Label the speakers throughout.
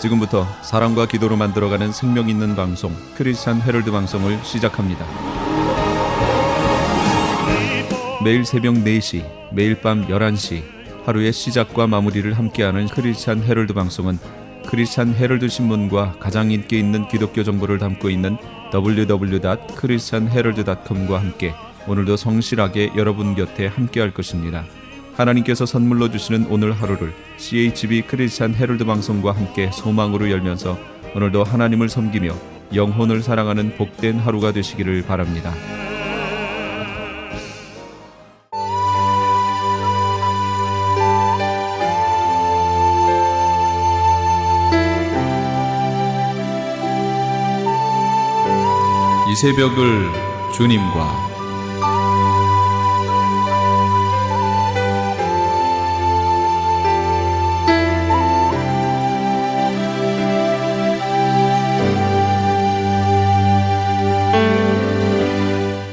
Speaker 1: 지금부터 사랑과 기도로 만들어가는 생명 있는 방송 크리스찬 헤럴드 방송을 시작합니다. 매일 새벽 4시, 매일 밤 11시 하루의 시작과 마무리를 함께하는 크리스찬 헤럴드 방송은 크리스찬 헤럴드 신문과 가장 인기 있는 기독교 정보를 담고 있는 www.christianherald.com과 함께 오늘도 성실하게 여러분 곁에 함께할 것입니다. 하나님께서 선물로 주시는 오늘 하루를 CHB 크리스찬 헤럴드 방송과 함께 소망으로 열면서 오늘도 하나님을 섬기며 영혼을 사랑하는 복된 하루가 되시기를 바랍니다. 이 새벽을 주님과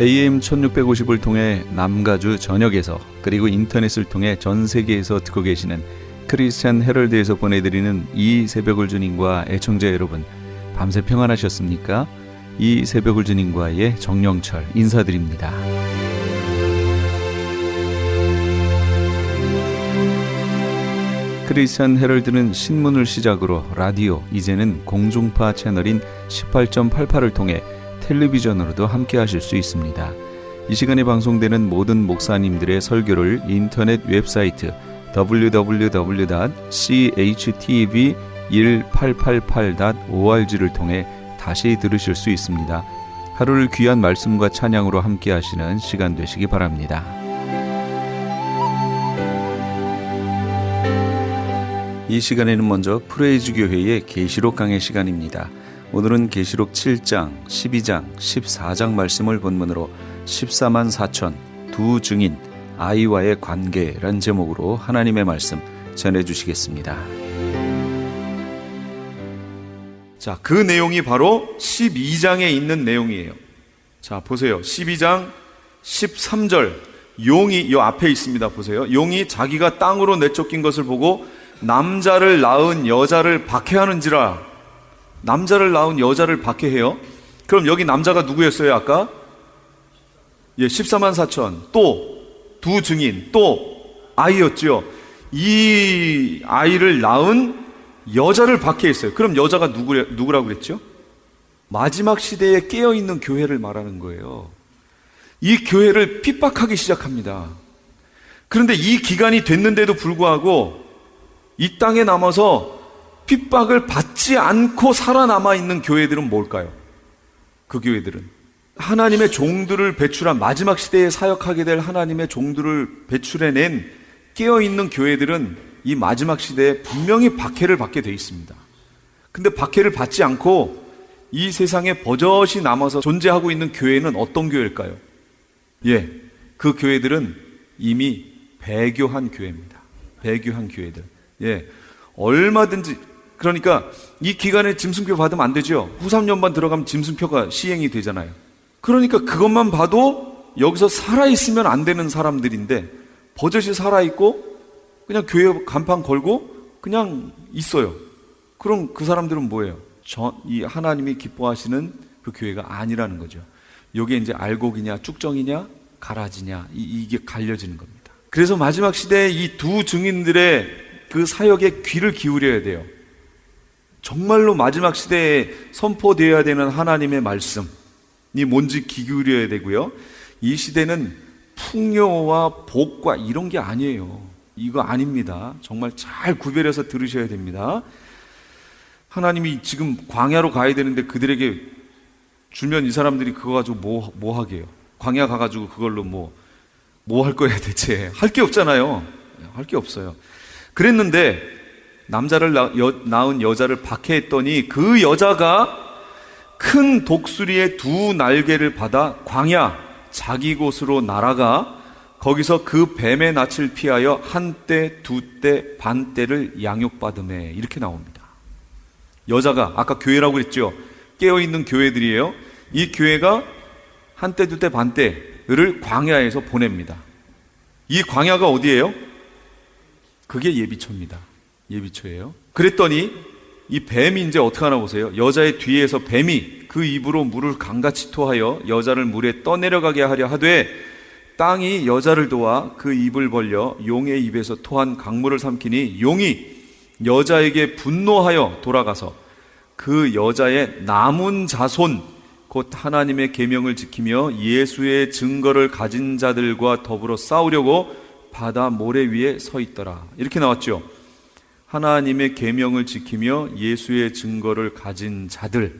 Speaker 1: AM 1650을 통해 남가주 전역에서 그리고 인터넷을 통해 전 세계에서 듣고 계시는 크리스찬 헤럴드에서 보내드리는 이 새벽을 주님과 애청자 여러분, 밤새 평안하셨습니까? 이 새벽을 주님과의 정영철 인사드립니다. 크리스찬 헤럴드는 신문을 시작으로 라디오, 이제는 공중파 채널인 18.88을 통해 텔레비전으로도 함께 하실 수 있습니다. 이 시간에 방송되는 모든 목사님들의 설교를 인터넷 웹사이트 www.chtv1888.org를 통해 다시 들으실 수 있습니다. 하루를 귀한 말씀과 찬양으로 함께 하시는 시간 되시기 바랍니다. 이 시간에는 먼저 프레이즈 교회의 계시록 강해 시간입니다. 오늘은 계시록 7장, 12장, 14장 말씀을 본문으로 14만 4천 두 증인 아이와의 관계란 제목으로 하나님의 말씀 전해주시겠습니다.
Speaker 2: 자, 그 내용이 바로 12장에 있는 내용이에요. 자, 보세요. 12장 13절 용이 이 앞에 있습니다. 보세요. 용이 자기가 땅으로 내쫓긴 것을 보고 남자를 낳은 여자를 박해하는지라. 남자를 낳은 여자를 박해해요. 그럼 여기 남자가 누구였어요 아까? 14만 4천 또 두 증인 또 아이였죠. 이 아이를 낳은 여자를 박해했어요. 그럼 여자가 누구라고 그랬죠? 마지막 시대에 깨어있는 교회를 말하는 거예요. 이 교회를 핍박하기 시작합니다. 그런데 이 기간이 됐는데도 불구하고 이 땅에 남아서 핍박을 받지 않고 살아남아 있는 교회들은 뭘까요? 그 교회들은 하나님의 종들을 배출한, 마지막 시대에 사역하게 될 하나님의 종들을 배출해낸 깨어있는 교회들은 이 마지막 시대에 분명히 박해를 받게 돼 있습니다. 근데 박해를 받지 않고 이 세상에 버젓이 남아서 존재하고 있는 교회는 어떤 교회일까요? 그 교회들은 이미 배교한 교회입니다. 배교한 교회들. 얼마든지, 그러니까 이 기간에 짐승표 받으면 안 되죠. 후 3년만 들어가면 짐승표가 시행이 되잖아요. 그러니까 그것만 봐도 여기서 살아있으면 안 되는 사람들인데 버젓이 살아있고 그냥 교회 간판 걸고 그냥 있어요. 그럼 그 사람들은 뭐예요? 이 하나님이 기뻐하시는 그 교회가 아니라는 거죠. 이게 이제 알곡이냐 쭉정이냐 가라지냐 이게 갈려지는 겁니다. 그래서 마지막 시대에 이 두 증인들의 그 사역에 귀를 기울여야 돼요. 정말로 마지막 시대에 선포되어야 되는 하나님의 말씀이 뭔지 귀 기울여야 되고요. 이 시대는 풍요와 복과 이런 게 아니에요. 이거 아닙니다. 정말 잘 구별해서 들으셔야 됩니다. 하나님이 지금 광야로 가야 되는데 그들에게 주면 이 사람들이 그거 가지고 뭐 하게요? 광야 가가지고 그걸로 뭐 할 거야 대체? 할 게 없잖아요. 할 게 없어요. 그랬는데 남자를 낳은 여자를 박해했더니 그 여자가 큰 독수리의 두 날개를 받아 광야 자기 곳으로 날아가 거기서 그 뱀의 낯을 피하여 한때 두때 반때를 양육받음에 이렇게 나옵니다. 여자가 아까 교회라고 그랬죠. 깨어있는 교회들이에요. 이 교회가 한때 두때 반때를 광야에서 보냅니다. 이 광야가 어디예요? 그게 예비초입니다. 예비초예요. 그랬더니 이 뱀이 이제 어떻게 하나 보세요. 여자의 뒤에서 뱀이 그 입으로 물을 강같이 토하여 여자를 물에 떠내려가게 하려 하되 땅이 여자를 도와 그 입을 벌려 용의 입에서 토한 강물을 삼키니 용이 여자에게 분노하여 돌아가서 그 여자의 남은 자손 곧 하나님의 계명을 지키며 예수의 증거를 가진 자들과 더불어 싸우려고 바다 모래 위에 서 있더라. 이렇게 나왔죠. 하나님의 계명을 지키며 예수의 증거를 가진 자들.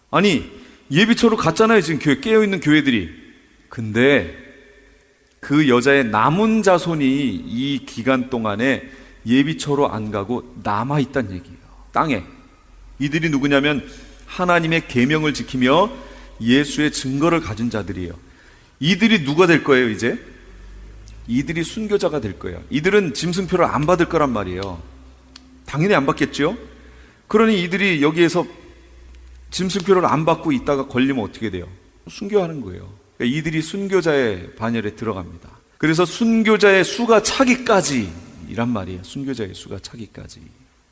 Speaker 2: 아니, 예비처로 갔잖아요. 지금 교회 깨어있는 교회들이. 근데 그 여자의 남은 자손이 이 기간 동안에 예비처로 안 가고 남아있다는 얘기예요. 땅에. 이들이 누구냐면 하나님의 계명을 지키며 예수의 증거를 가진 자들이에요. 이들이 누가 될 거예요, 이제? 이들이 순교자가 될 거예요. 이들은 짐승표를 안 받을 거란 말이에요. 당연히 안 받겠죠? 그러니 이들이 여기에서 짐승표를 안 받고 있다가 걸리면 어떻게 돼요? 순교하는 거예요. 그러니까 이들이 순교자의 반열에 들어갑니다. 그래서 순교자의 수가 차기까지 이란 말이에요. 순교자의 수가 차기까지.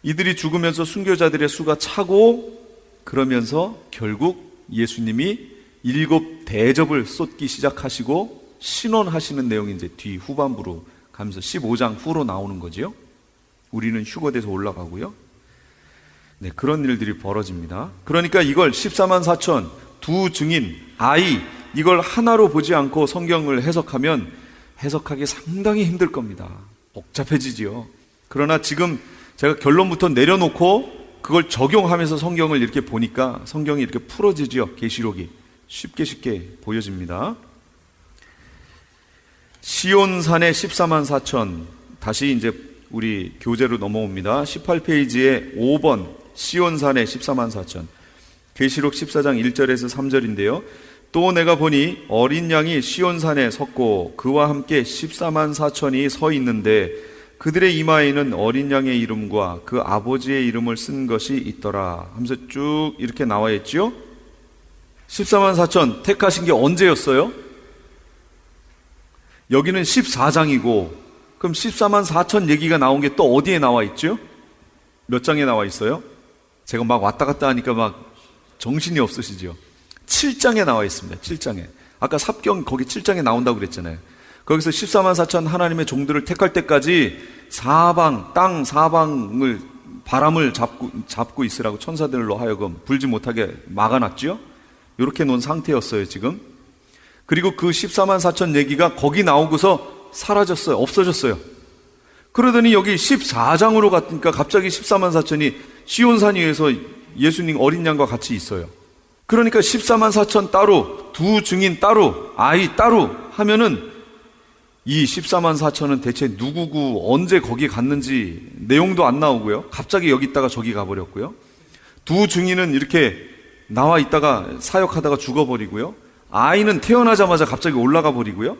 Speaker 2: 이들이 죽으면서 순교자들의 수가 차고 그러면서 결국 예수님이 7 대접을 쏟기 시작하시고 신원하시는 내용이 이제 뒤 후반부로 가면서 15장 후로 나오는 거죠. 우리는 휴거돼서 올라가고요. 네, 그런 일들이 벌어집니다. 그러니까 이걸 14만 4천 두 증인 아이 이걸 하나로 보지 않고 성경을 해석하면 해석하기 상당히 힘들 겁니다. 복잡해지지요. 그러나 지금 제가 결론부터 내려놓고 그걸 적용하면서 성경을 이렇게 보니까 성경이 이렇게 풀어지죠. 계시록이 쉽게 보여집니다. 시온산의 14만 4천 다시 이제 우리 교재로 넘어옵니다. 18페이지에 5번 시온산의 14만 4천 계시록 14장 1절에서 3절인데요. 또 내가 보니 어린 양이 시온산에 섰고 그와 함께 14만 4천이 서 있는데 그들의 이마에는 어린 양의 이름과 그 아버지의 이름을 쓴 것이 있더라 하면서 쭉 이렇게 나와 있죠. 14만 4천 택하신 게 언제였어요? 여기는 14장이고 그럼 14만 4천 얘기가 나온 게 또 어디에 나와 있죠? 몇 장에 나와 있어요? 제가 막 왔다 갔다 하니까 막 정신이 없으시죠? 7장에 나와 있습니다. 7장에. 아까 삽경 거기 7장에 나온다고 그랬잖아요. 거기서 14만 4천 하나님의 종들을 택할 때까지 땅 사방을 바람을 잡고 있으라고 천사들로 하여금 불지 못하게 막아놨죠. 이렇게 놓은 상태였어요 지금. 그리고 그 14만 4천 얘기가 거기 나오고서 사라졌어요. 없어졌어요. 그러더니 여기 14장으로 갔으니까 갑자기 14만 4천이 시온산 위에서 예수님 어린 양과 같이 있어요. 그러니까 14만 4천 따로 두 증인 따로 아이 따로 하면은 이 14만 4천은 대체 누구고 언제 거기 갔는지 내용도 안 나오고요. 갑자기 여기 있다가 저기 가버렸고요. 두 증인은 이렇게 나와 있다가 사역하다가 죽어버리고요. 아이는 태어나자마자 갑자기 올라가 버리고요.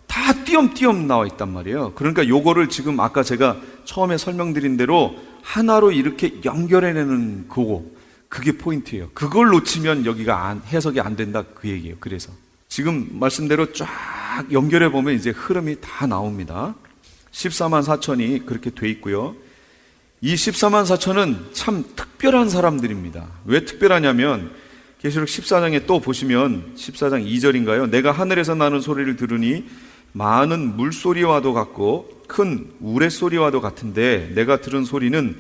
Speaker 2: 다 띄엄띄엄 나와 있단 말이에요. 그러니까 요거를 지금 아까 제가 처음에 설명드린 대로 하나로 이렇게 연결해내는 거고 그게 포인트예요. 그걸 놓치면 여기가 해석이 안 된다 그 얘기예요. 그래서 지금 말씀대로 쫙 연결해 보면 이제 흐름이 다 나옵니다. 14만 4천이 그렇게 돼 있고요. 이 14만 4천은 참 특별한 사람들입니다. 왜 특별하냐면 계시록 14장에 또 보시면 14장 2절인가요? 내가 하늘에서 나는 소리를 들으니 많은 물소리와도 같고 큰 우레소리와도 같은데 내가 들은 소리는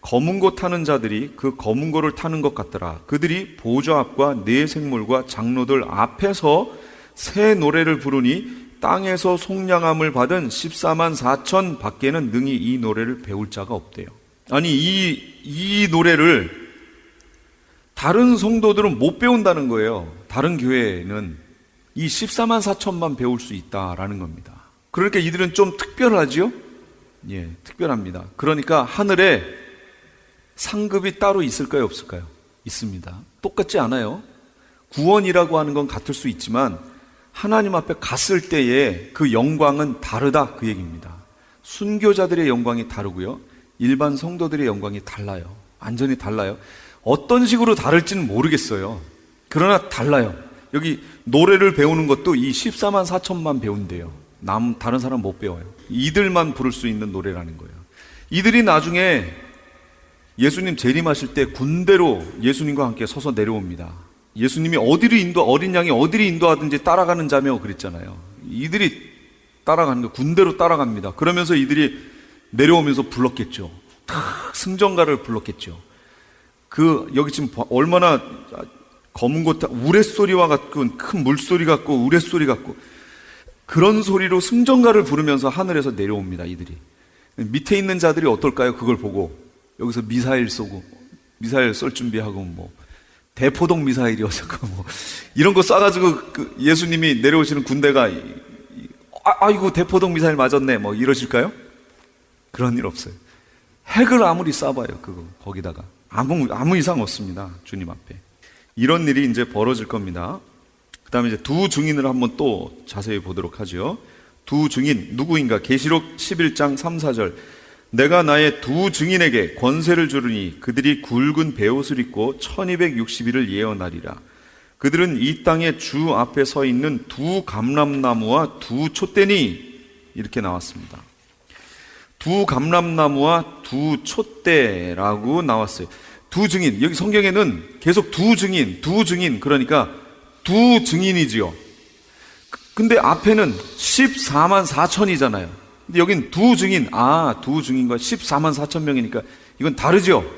Speaker 2: 검은 고 타는 자들이 그 검은 고를 타는 것 같더라. 그들이 보좌 앞과 네 생물과 장로들 앞에서 새 노래를 부르니 땅에서 속량함을 받은 14만 4천 밖에는 능히 이 노래를 배울 자가 없대요. 아니 이 노래를 다른 성도들은 못 배운다는 거예요. 다른 교회는 이 14만 4천만 배울 수 있다라는 겁니다. 그러니까 이들은 좀 특별하지요? 예, 특별합니다. 그러니까 하늘에 상급이 따로 있을까요, 없을까요? 있습니다. 똑같지 않아요. 구원이라고 하는 건 같을 수 있지만 하나님 앞에 갔을 때의 그 영광은 다르다 그 얘기입니다. 순교자들의 영광이 다르고요. 일반 성도들의 영광이 달라요. 완전히 달라요. 어떤 식으로 다를지는 모르겠어요. 그러나 달라요. 여기 노래를 배우는 것도 이 14만 4천만 배운대요. 다른 사람 못 배워요. 이들만 부를 수 있는 노래라는 거예요. 이들이 나중에 예수님 재림하실 때 군대로 예수님과 함께 서서 내려옵니다. 예수님이 어린 양이 어디를 인도하든지 따라가는 자며 그랬잖아요. 이들이 따라가는 거, 군대로 따라갑니다. 그러면서 이들이 내려오면서 불렀겠죠. 승전가를 불렀겠죠. 여기 지금 얼마나 검은 곳, 우레소리와 같고 큰 물소리 같고 우레소리 같고 그런 소리로 승전가를 부르면서 하늘에서 내려옵니다. 이들이 밑에 있는 자들이 어떨까요? 그걸 보고 여기서 미사일 쏘고 미사일 쏠 준비하고 뭐 대포동 미사일이어서고 뭐 이런 거 쏴가지고 예수님이 내려오시는 군대가 아이고 대포동 미사일 맞았네 뭐 이러실까요? 그런 일 없어요. 핵을 아무리 쏴봐요. 거기다가 아무 이상 없습니다. 주님 앞에. 이런 일이 이제 벌어질 겁니다. 그 다음에 이제 두 증인을 한번 또 자세히 보도록 하죠. 두 증인, 누구인가? 계시록 11장 3, 4절. 내가 나의 두 증인에게 권세를 주르니 그들이 굵은 베옷을 입고 1260일을 예언하리라. 그들은 이 땅의 주 앞에 서 있는 두 감람나무와 두 촛대니 이렇게 나왔습니다. 두 감람나무와 두 촛대라고 나왔어요. 두 증인, 여기 성경에는 계속 두 증인 그러니까 두 증인이지요. 근데 앞에는 14만 4천이잖아요. 근데 여긴 두 증인, 두 증인과 14만 4천 명이니까 이건 다르죠.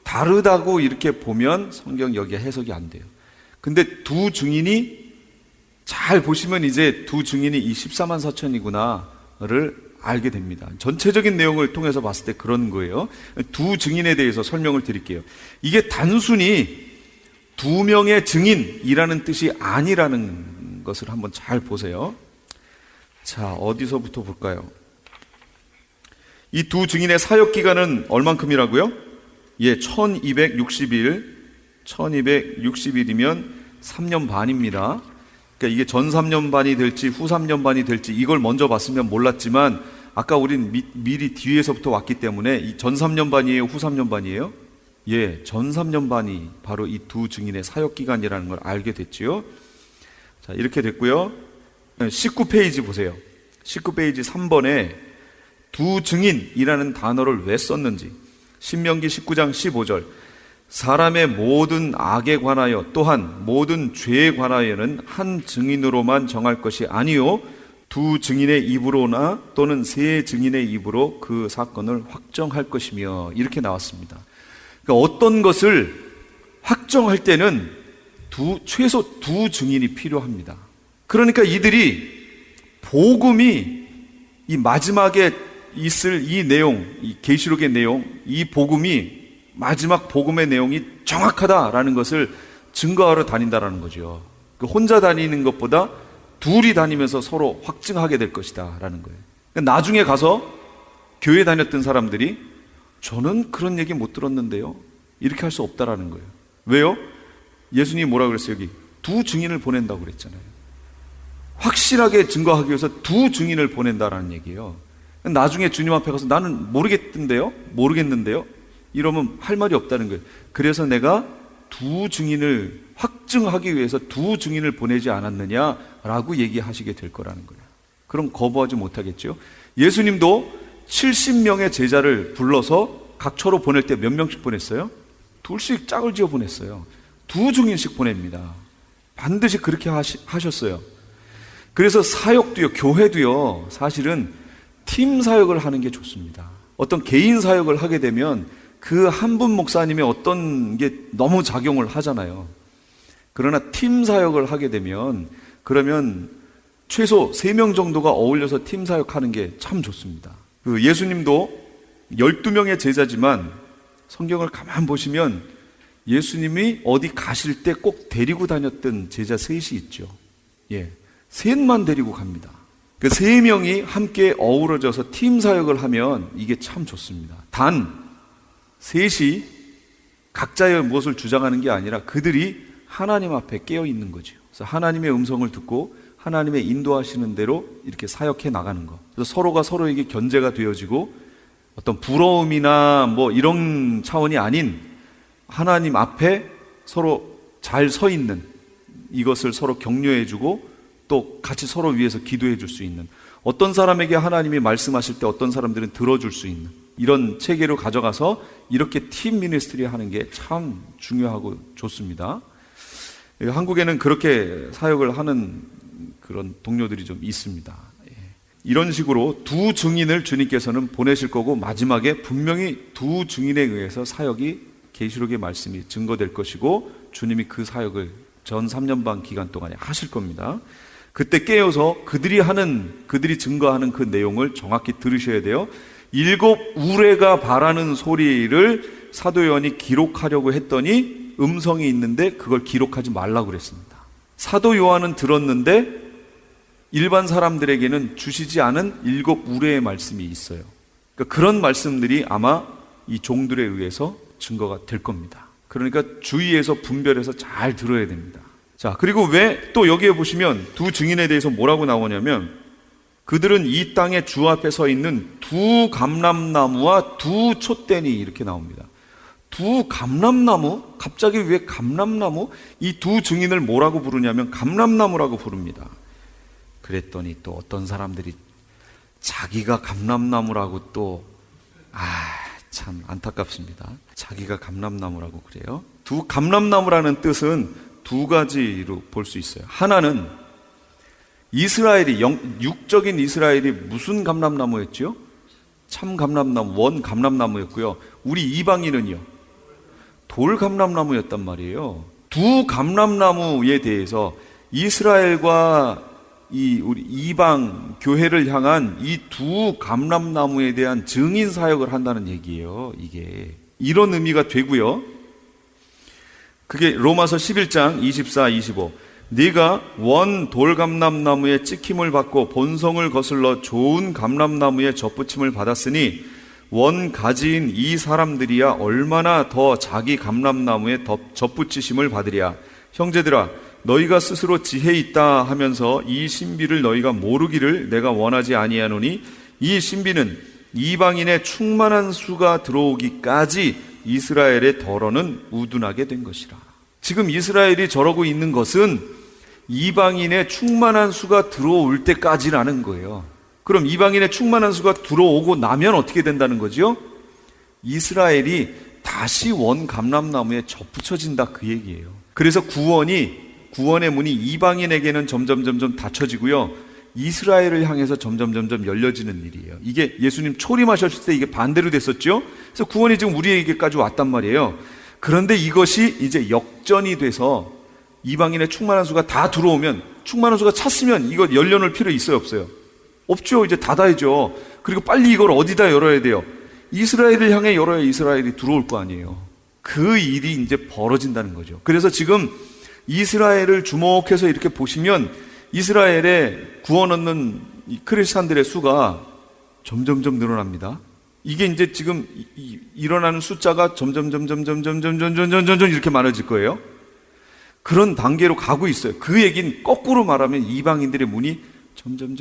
Speaker 2: 다르다고 이렇게 보면 성경 여기에 해석이 안 돼요. 근데 두 증인이 잘 보시면 이제 두 증인이 이 14만 4천이구나를 알게 됩니다. 전체적인 내용을 통해서 봤을 때 그런 거예요. 두 증인에 대해서 설명을 드릴게요. 이게 단순히 두 명의 증인이라는 뜻이 아니라는 것을 한번 잘 보세요. 자, 어디서부터 볼까요? 이 두 증인의 사역 기간은 얼만큼이라고요? 1260일. 1260일이면 3년 반입니다. 그러니까 이게 전 3년 반이 될지 후 3년 반이 될지 이걸 먼저 봤으면 몰랐지만 아까 우린 미리 뒤에서부터 왔기 때문에 이 전 3년 반이에요? 후 3년 반이에요? 전 3년 반이 바로 이 두 증인의 사역 기간이라는 걸 알게 됐지요. 자, 이렇게 됐고요. 19페이지 보세요. 19페이지 3번에 두 증인이라는 단어를 왜 썼는지. 신명기 19장 15절. 사람의 모든 악에 관하여 또한 모든 죄에 관하여는 한 증인으로만 정할 것이 아니요 두 증인의 입으로나 또는 세 증인의 입으로 그 사건을 확정할 것이며 이렇게 나왔습니다. 그러니까 어떤 것을 확정할 때는 최소 두 증인이 필요합니다. 그러니까 이들이 복음이 이 마지막에 있을 이 내용, 이 계시록의 내용, 이 복음이 마지막 복음의 내용이 정확하다라는 것을 증거하러 다닌다라는 거죠. 혼자 다니는 것보다 둘이 다니면서 서로 확증하게 될 것이다 라는 거예요. 그러니까 나중에 가서 교회 다녔던 사람들이 저는 그런 얘기 못 들었는데요 이렇게 할 수 없다라는 거예요. 왜요? 예수님이 뭐라 그랬어요? 여기 두 증인을 보낸다고 그랬잖아요. 확실하게 증거하기 위해서 두 증인을 보낸다라는 얘기예요. 나중에 주님 앞에 가서 나는 모르겠는데요 이러면 할 말이 없다는 거예요. 그래서 내가 두 증인을 확증하기 위해서 두 증인을 보내지 않았느냐라고 얘기하시게 될 거라는 거예요. 그럼 거부하지 못하겠죠. 예수님도 70명의 제자를 불러서 각처로 보낼 때 몇 명씩 보냈어요? 둘씩 짝을 지어 보냈어요. 두 증인씩 보냅니다. 반드시 그렇게 하셨어요. 그래서 사역도요, 교회도요, 사실은 팀 사역을 하는 게 좋습니다. 어떤 개인 사역을 하게 되면 그 한 분 목사님의 어떤 게 너무 작용을 하잖아요. 그러나 팀 사역을 하게 되면 그러면 최소 3명 정도가 어울려서 팀 사역하는 게 참 좋습니다. 예수님도 12명의 제자지만 성경을 가만 보시면 예수님이 어디 가실 때 꼭 데리고 다녔던 제자 셋이 있죠. 셋만 데리고 갑니다. 그 3명이 함께 어우러져서 팀 사역을 하면 이게 참 좋습니다. 단 셋이 각자의 무엇을 주장하는 게 아니라 그들이 하나님 앞에 깨어 있는 거죠. 그래서 하나님의 음성을 듣고 하나님의 인도하시는 대로 이렇게 사역해 나가는 거. 그래서 서로가 서로에게 견제가 되어지고 어떤 부러움이나 뭐 이런 차원이 아닌 하나님 앞에 서로 잘 서 있는 이것을 서로 격려해주고 또 같이 서로 위해서 기도해 줄 수 있는, 어떤 사람에게 하나님이 말씀하실 때 어떤 사람들은 들어줄 수 있는, 이런 체계로 가져가서 이렇게 팀 미니스트리 하는 게 참 중요하고 좋습니다. 한국에는 그렇게 사역을 하는 그런 동료들이 좀 있습니다. 이런 식으로 두 증인을 주님께서는 보내실 거고 마지막에 분명히 두 증인에 의해서 사역이 계시록의 말씀이 증거될 것이고 주님이 그 사역을 전 3년 반 기간 동안에 하실 겁니다. 그때 깨어서 그들이 증거하는 그 내용을 정확히 들으셔야 돼요. 7 우레가 바라는 소리를 사도 요한이 기록하려고 했더니 음성이 있는데 그걸 기록하지 말라고 그랬습니다. 사도 요한은 들었는데 일반 사람들에게는 주시지 않은 7 우레의 말씀이 있어요. 그러니까 그런 말씀들이 아마 이 종들에 의해서 증거가 될 겁니다. 그러니까 주의해서 분별해서 잘 들어야 됩니다. 자, 그리고 왜 또 여기에 보시면 두 증인에 대해서 뭐라고 나오냐면 그들은 이 땅에 주 앞에 서 있는 두 감람나무와 두 촛대니 이렇게 나옵니다. 두 감람나무? 갑자기 왜 감람나무? 이 두 증인을 뭐라고 부르냐면 감람나무라고 부릅니다. 그랬더니 또 어떤 사람들이 자기가 감람나무라고 또 참 안타깝습니다. 자기가 감람나무라고 그래요. 두 감람나무라는 뜻은 두 가지로 볼 수 있어요. 하나는 이스라엘이 육적인 이스라엘이 무슨 감람나무였죠? 참 감람나무, 원 감람나무였고요. 우리 이방인은요, 돌 감람나무였단 말이에요. 두 감람나무에 대해서 이스라엘과 우리 이방 교회를 향한 이 두 감람나무에 대한 증인 사역을 한다는 얘기예요. 이게 이런 의미가 되고요. 그게 로마서 11장 24, 25. 네가 원 돌감람나무의 찍힘을 받고 본성을 거슬러 좋은 감람나무의 접붙임을 받았으니 원 가지인 이 사람들이야 얼마나 더 자기 감람나무에 접붙이심을 받으랴. 형제들아, 너희가 스스로 지혜 있다 하면서 이 신비를 너희가 모르기를 내가 원하지 아니하노니 이 신비는 이방인의 충만한 수가 들어오기까지 이스라엘의 덜어는 우둔하게 된 것이라. 지금 이스라엘이 저러고 있는 것은 이방인의 충만한 수가 들어올 때까지라는 거예요. 그럼 이방인의 충만한 수가 들어오고 나면 어떻게 된다는 거죠? 이스라엘이 다시 원 감람나무에 접붙여진다 그 얘기예요. 그래서 구원의 문이 이방인에게는 점점 닫혀지고요, 이스라엘을 향해서 점점 열려지는 일이에요. 이게 예수님 초림하셨을 때 이게 반대로 됐었죠. 그래서 구원이 지금 우리에게까지 왔단 말이에요. 그런데 이것이 이제 역전이 돼서 이방인의 충만한 수가 다 들어오면, 충만한 수가 찼으면 이거 열려놓을 필요 있어요, 없어요? 없죠. 이제 닫아야죠. 그리고 빨리 이걸 어디다 열어야 돼요? 이스라엘을 향해 열어야 이스라엘이 들어올 거 아니에요. 그 일이 이제 벌어진다는 거죠. 그래서 지금 이스라엘을 주목해서 이렇게 보시면 이스라엘에 구원 얻는 크리스찬들의 수가 점점 늘어납니다. 이게 이제 지금 일어나는 숫자가 점점 이렇게 많아질 거예요. 그런 단계로 가고 있어요. 그 얘기는 거꾸로 말하면 이방인들의 문이 점점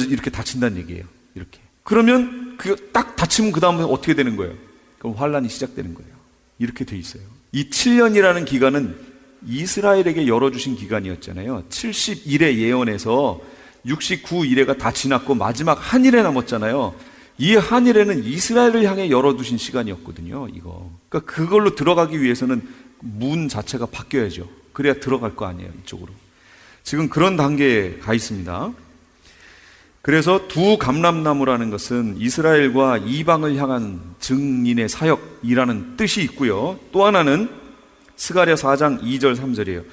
Speaker 2: 이렇게 닫힌다는 얘기예요. 이렇게. 그러면 그 딱 닫히면 그 다음에 어떻게 되는 거예요? 그럼 환란이 시작되는 거예요. 이렇게 돼 있어요. 이 7년이라는 기간은 이스라엘에게 열어주신 기간이었잖아요. 70일의 예언에서 69일에가 다 지났고 마지막 한 일에 남았잖아요. 이 한 일에는 이스라엘을 향해 열어두신 시간이었거든요. 이거. 그러니까 그걸로 들어가기 위해서는 문 자체가 바뀌어야죠. 그래야 들어갈 거 아니에요. 이쪽으로. 지금 그런 단계에 가 있습니다. 그래서 두 감람나무라는 것은 이스라엘과 이방을 향한 증인의 사역이라는 뜻이 있고요. 또 하나는 스가랴 4장 2절 3절이에요.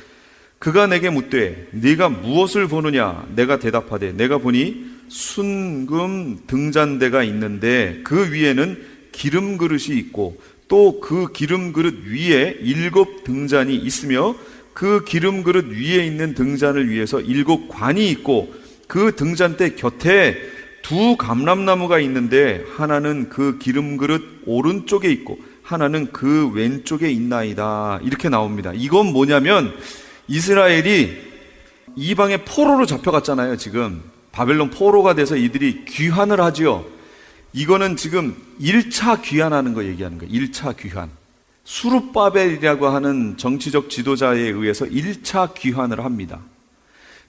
Speaker 2: 그가 내게 묻되 네가 무엇을 보느냐? 내가 대답하되 내가 보니 순금 등잔대가 있는데 그 위에는 기름 그릇이 있고 또 그 기름 그릇 위에 7 등잔이 있으며 그 기름 그릇 위에 있는 등잔을 위해서 7 관이 있고 그 등잔대 곁에 두 감람나무가 있는데 하나는 그 기름 그릇 오른쪽에 있고 하나는 그 왼쪽에 있나이다. 이렇게 나옵니다. 이건 뭐냐면 이스라엘이 이방의 포로로 잡혀갔잖아요. 지금 바벨론 포로가 돼서 이들이 귀환을 하지요. 이거는 지금 1차 귀환하는 거 얘기하는 거예요. 1차 귀환. 수룹바벨이라고 하는 정치적 지도자에 의해서 1차 귀환을 합니다.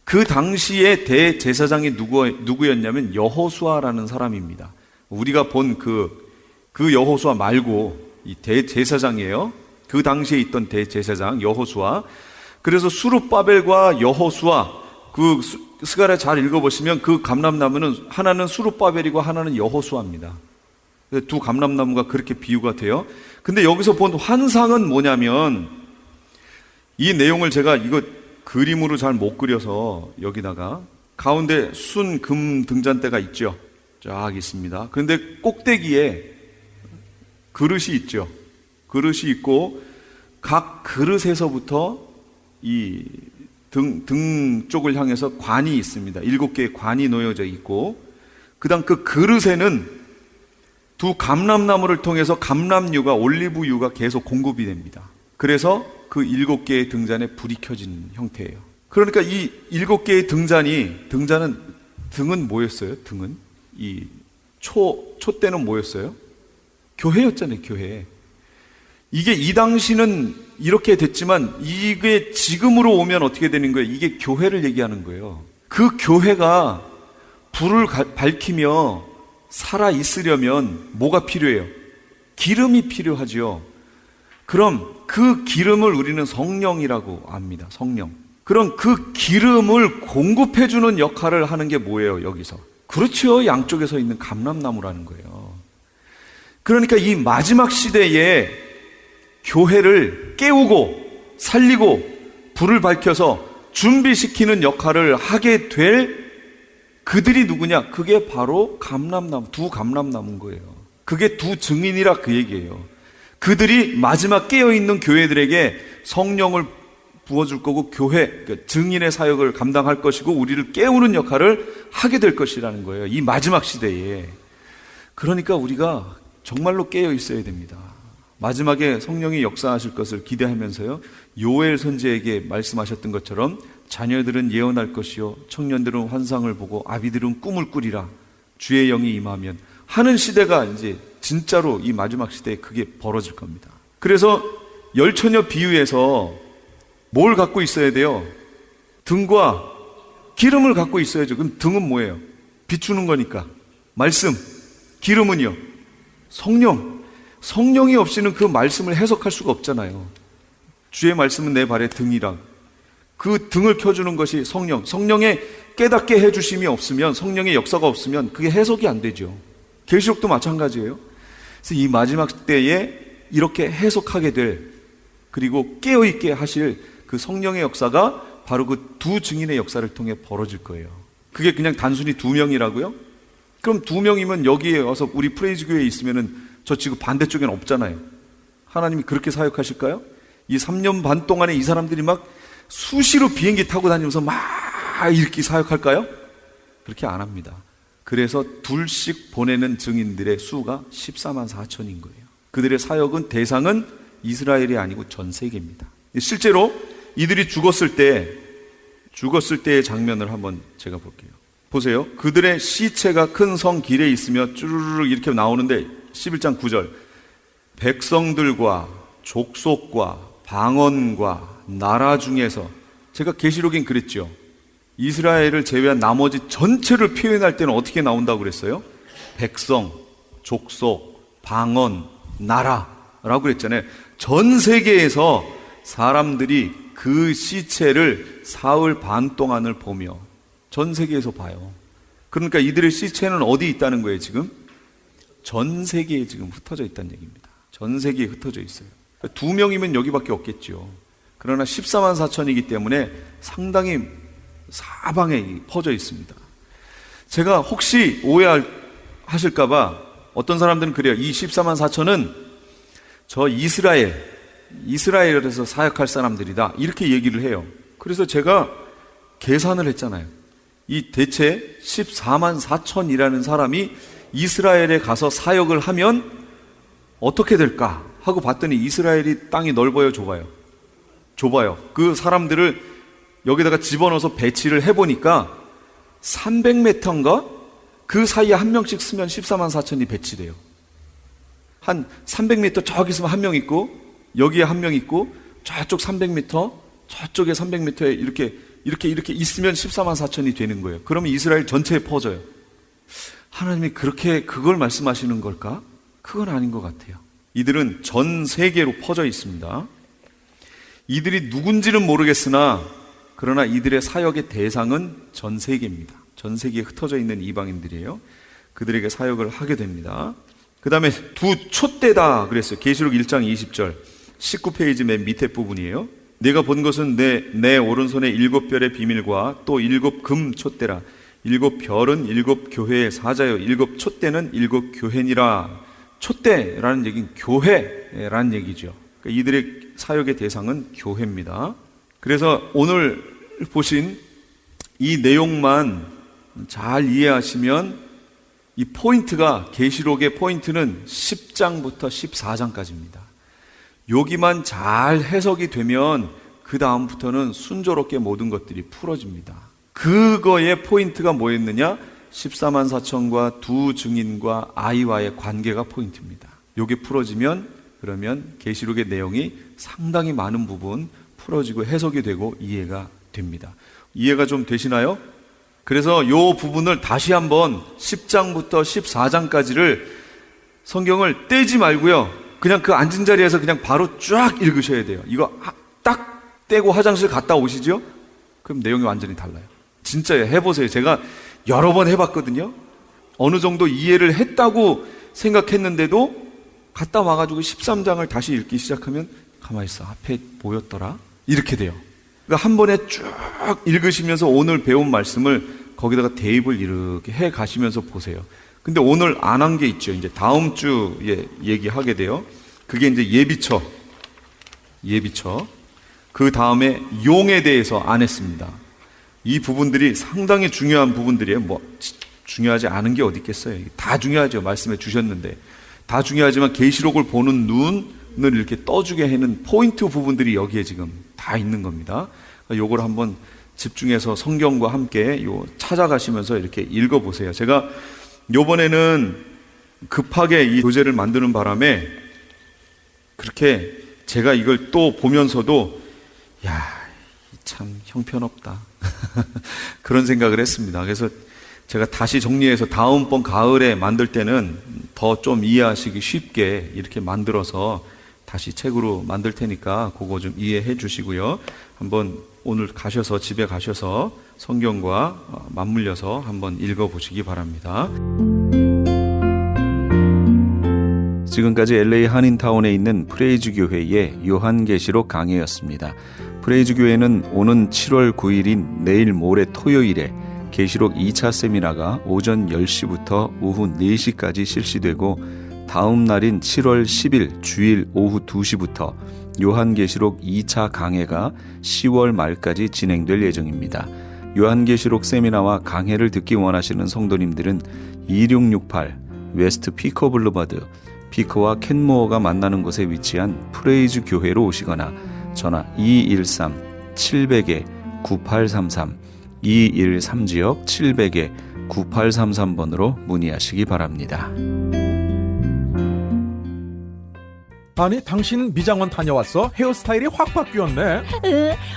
Speaker 2: 그 당시에 대제사장이 누구였냐면 여호수아라는 사람입니다. 우리가 본 그 여호수아 말고 이 대제사장이에요. 그 당시에 있던 대제사장 여호수아. 그래서 수룹바벨과 여호수아, 그 스가랴 잘 읽어보시면 그 감람나무는 하나는 수룹바벨이고 하나는 여호수아입니다. 두 감람나무가 그렇게 비유가 돼요. 근데 여기서 본 환상은 뭐냐면, 이 내용을 제가 이거 그림으로 잘 못 그려서 여기다가 가운데 순금 등잔대가 있죠. 쫙 있습니다. 그런데 꼭대기에 그릇이 있죠. 그릇이 있고 각 그릇에서부터 이 등 쪽을 향해서 관이 있습니다. 7개의 관이 놓여져 있고, 그다음 그 그릇에는 두 감람나무를 통해서 감람유가, 올리브유가 계속 공급이 됩니다. 그래서 그 7개의 등잔에 불이 켜진 형태예요. 그러니까 이 7개의 등은 뭐였어요? 등은 이 초 때는 뭐였어요? 교회였잖아요. 교회. 이게 이 당시는 이렇게 됐지만 이게 지금으로 오면 어떻게 되는 거예요? 이게 교회를 얘기하는 거예요. 그 교회가 불을 밝히며 살아 있으려면 뭐가 필요해요? 기름이 필요하죠. 그럼 그 기름을 우리는 성령이라고 합니다. 성령. 그럼 그 기름을 공급해주는 역할을 하는 게 뭐예요? 여기서. 그렇죠. 양쪽에 서 있는 감람나무라는 거예요. 그러니까 이 마지막 시대에 교회를 깨우고 살리고 불을 밝혀서 준비시키는 역할을 하게 될 그들이 누구냐? 그게 바로 두 감람나무인 거예요. 그게 두 증인이라 그 얘기예요. 그들이 마지막 깨어있는 교회들에게 성령을 부어줄 거고, 교회, 증인의 사역을 감당할 것이고, 우리를 깨우는 역할을 하게 될 것이라는 거예요. 이 마지막 시대에. 그러니까 우리가 정말로 깨어 있어야 됩니다. 마지막에 성령이 역사하실 것을 기대하면서요, 요엘 선지자에게 말씀하셨던 것처럼 자녀들은 예언할 것이요, 청년들은 환상을 보고 아비들은 꿈을 꾸리라, 주의 영이 임하면 하는 시대가 이제 진짜로 이 마지막 시대에 그게 벌어질 겁니다. 그래서 열처녀 비유에서 뭘 갖고 있어야 돼요? 등과 기름을 갖고 있어야죠. 그럼 등은 뭐예요? 비추는 거니까. 말씀. 기름은요? 성령. 성령이 없이는 그 말씀을 해석할 수가 없잖아요. 주의 말씀은 내 발의 등이라. 그 등을 켜주는 것이 성령. 성령의 깨닫게 해주심이 없으면, 성령의 역사가 없으면 그게 해석이 안 되죠. 계시록도 마찬가지예요. 그래서 이 마지막 때에 이렇게 해석하게 될, 그리고 깨어있게 하실 그 성령의 역사가 바로 그 두 증인의 역사를 통해 벌어질 거예요. 그게 그냥 단순히 2명이라고요? 그럼 2명이면 여기에 와서 우리 프레이즈 교회에 있으면은 저 지금 반대쪽에는 없잖아요. 하나님이 그렇게 사역하실까요? 이 3년 반 동안에 이 사람들이 막 수시로 비행기 타고 다니면서 막 이렇게 사역할까요? 그렇게 안 합니다. 그래서 둘씩 보내는 증인들의 수가 14만 4천인 거예요. 그들의 사역은, 대상은 이스라엘이 아니고 전 세계입니다. 실제로 이들이 죽었을 때의 장면을 한번 제가 볼게요. 보세요. 그들의 시체가 큰 성 길에 있으며 쭈르륵 이렇게 나오는데 11장 9절, 백성들과 족속과 방언과 나라 중에서, 제가 계시록엔 그랬죠. 이스라엘을 제외한 나머지 전체를 표현할 때는 어떻게 나온다고 그랬어요? 백성, 족속, 방언, 나라라고 그랬잖아요. 전 세계에서 사람들이 그 시체를 사흘 반 동안을 보며, 전 세계에서 봐요. 그러니까 이들의 시체는 어디 있다는 거예요? 지금 전 세계에 지금 흩어져 있다는 얘기입니다. 전 세계에 흩어져 있어요. 2명이면 여기밖에 없겠죠. 그러나 14만 4천이기 때문에 상당히 사방에 퍼져 있습니다. 제가 혹시 오해하실까봐 어떤 사람들은 그래요. 이 14만 4천은 저 이스라엘에서 사역할 사람들이다, 이렇게 얘기를 해요. 그래서 제가 계산을 했잖아요. 이 대체 14만 4천이라는 사람이 이스라엘에 가서 사역을 하면 어떻게 될까 하고 봤더니, 이스라엘이 땅이 넓어요, 좁아요? 좁아요. 그 사람들을 여기다가 집어넣어서 배치를 해보니까 300m인가? 그 사이에 한 명씩 쓰면 14만 4천이 배치돼요. 한 300m 저기 있으면 한 명 있고, 여기에 한 명 있고, 저쪽 300m, 저쪽에 300m에 이렇게 있으면 14만 4천이 되는 거예요. 그러면 이스라엘 전체에 퍼져요. 하나님이 그렇게 그걸 말씀하시는 걸까? 그건 아닌 것 같아요. 이들은 전 세계로 퍼져 있습니다. 이들이 누군지는 모르겠으나 그러나 이들의 사역의 대상은 전 세계입니다. 전 세계에 흩어져 있는 이방인들이에요. 그들에게 사역을 하게 됩니다. 그 다음에 두 촛대다 그랬어요. 계시록 1장 20절 19페이지 맨 밑에 부분이에요. 내가 본 것은 내 오른손에 7별의 비밀과 또 7금 촛대라. 7별은 7교회의 사자요 7촛대는 7교회니라. 촛대라는 얘기는 교회라는 얘기죠. 그러니까 이들의 사역의 대상은 교회입니다. 그래서 오늘 보신 이 내용만 잘 이해하시면 이 포인트가, 계시록의 포인트는 10장부터 14장까지입니다. 여기만 잘 해석이 되면 그 다음부터는 순조롭게 모든 것들이 풀어집니다. 그거의 포인트가 뭐였느냐? 14만 4천과 두 증인과 아이와의 관계가 포인트입니다. 이게 풀어지면 그러면 계시록의 내용이 상당히 많은 부분 풀어지고 해석이 되고 이해가 됩니다. 이해가 좀 되시나요? 그래서 이 부분을 다시 한번 10장부터 14장까지를 성경을 떼지 말고요. 그냥 그 앉은 자리에서 그냥 바로 쫙 읽으셔야 돼요. 이거 딱 떼고 화장실 갔다 오시죠? 그럼 내용이 완전히 달라요. 진짜예요. 해보세요. 제가 여러 번 해봤거든요. 어느 정도 이해를 했다고 생각했는데도 갔다 와가지고 13장을 다시 읽기 시작하면 가만히 있어. 앞에 뭐였더라? 이렇게 돼요. 그러니까 한 번에 쭉 읽으시면서 오늘 배운 말씀을 거기다가 대입을 이렇게 해 가시면서 보세요. 근데 오늘 안 한 게 있죠. 이제 다음 주에 얘기하게 돼요. 그게 이제 예비처. 그 다음에 용에 대해서 안 했습니다. 이 부분들이 상당히 중요한 부분들이에요. 뭐 중요하지 않은 게 어디 있겠어요. 다 중요하죠. 말씀해 주셨는데. 다 중요하지만 계시록을 보는 눈을 이렇게 떠주게 하는 포인트 부분들이 여기에 지금 다 있는 겁니다. 요걸 한번 집중해서 성경과 함께 찾아가시면서 이렇게 읽어보세요. 제가 요번에는 급하게 이 교재를 만드는 바람에 그렇게 제가 이걸 또 보면서도 참 형편없다 그런 생각을 했습니다. 그래서 제가 다시 정리해서 다음번 가을에 만들 때는 더 좀 이해하시기 쉽게 이렇게 만들어서 다시 책으로 만들 테니까 그거 좀 이해해 주시고요. 한번 오늘 가셔서 집에 가셔서 성경과 맞물려서 한번 읽어보시기 바랍니다.
Speaker 1: 지금까지 LA 한인타운에 있는 프레이즈 교회의 요한계시록 강해였습니다. 프레이즈 교회는 오는 7월 9일인 내일 모레 토요일에 계시록 2차 세미나가 오전 10시부터 오후 4시까지 실시되고 다음 날인 7월 10일 주일 오후 2시부터 요한계시록 2차 강해가 10월 말까지 진행될 예정입니다. 요한계시록 세미나와 강해를 듣기 원하시는 성도님들은 2668 웨스트 피커 블루바드 피커와 켄모어가 만나는 곳에 위치한 프레이즈 교회로 오시거나 전화 213-700-9833 213지역 700-9833번으로 문의하시기 바랍니다.
Speaker 3: 아니 당신 미장원 다녀왔어? 헤어스타일이 확 바뀌었네.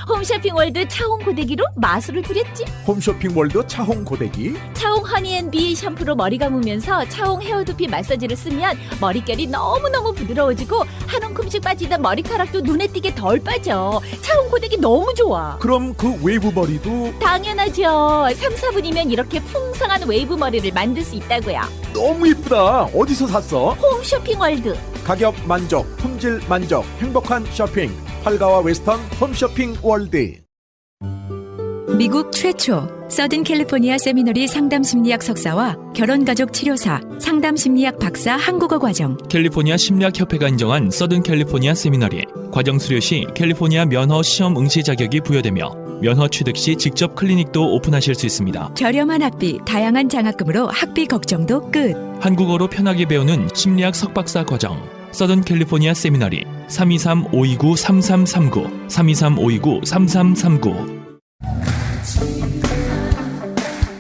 Speaker 4: 홈쇼핑 월드 차홍 고데기로 마술을 부렸지.
Speaker 3: 홈쇼핑 월드 차홍 고데기.
Speaker 4: 차홍 허니앤비 샴푸로 머리 감으면서 차홍 헤어두피 마사지를 쓰면 머릿결이 너무너무 부드러워지고 한 움큼씩 빠지던 머리카락도 눈에 띄게 덜 빠져. 차홍 고데기 너무 좋아.
Speaker 3: 그럼 그 웨이브 머리도
Speaker 4: 당연하죠. 3, 4분이면 이렇게 풍성한 웨이브 머리를 만들 수 있다고요.
Speaker 3: 너무 이쁘다. 어디서 샀어?
Speaker 4: 홈쇼핑 월드.
Speaker 3: 가격 만족, 품질 만족, 행복한 쇼핑. 팔가와 웨스턴 홈쇼핑 월드.
Speaker 5: 미국 최초 서든 캘리포니아 세미너리 상담심리학 석사와 결혼가족 치료사, 상담심리학 박사 한국어 과정.
Speaker 6: 캘리포니아 심리학협회가 인정한 서든 캘리포니아 세미너리. 과정 수료 시 캘리포니아 면허 시험 응시 자격이 부여되며 면허 취득 시 직접 클리닉도 오픈하실 수 있습니다.
Speaker 5: 저렴한 학비, 다양한 장학금으로 학비 걱정도 끝.
Speaker 6: 한국어로 편하게 배우는 심리학 석박사 과정. 서든 캘리포니아 세미너리 323-529-3339 323-529-3339.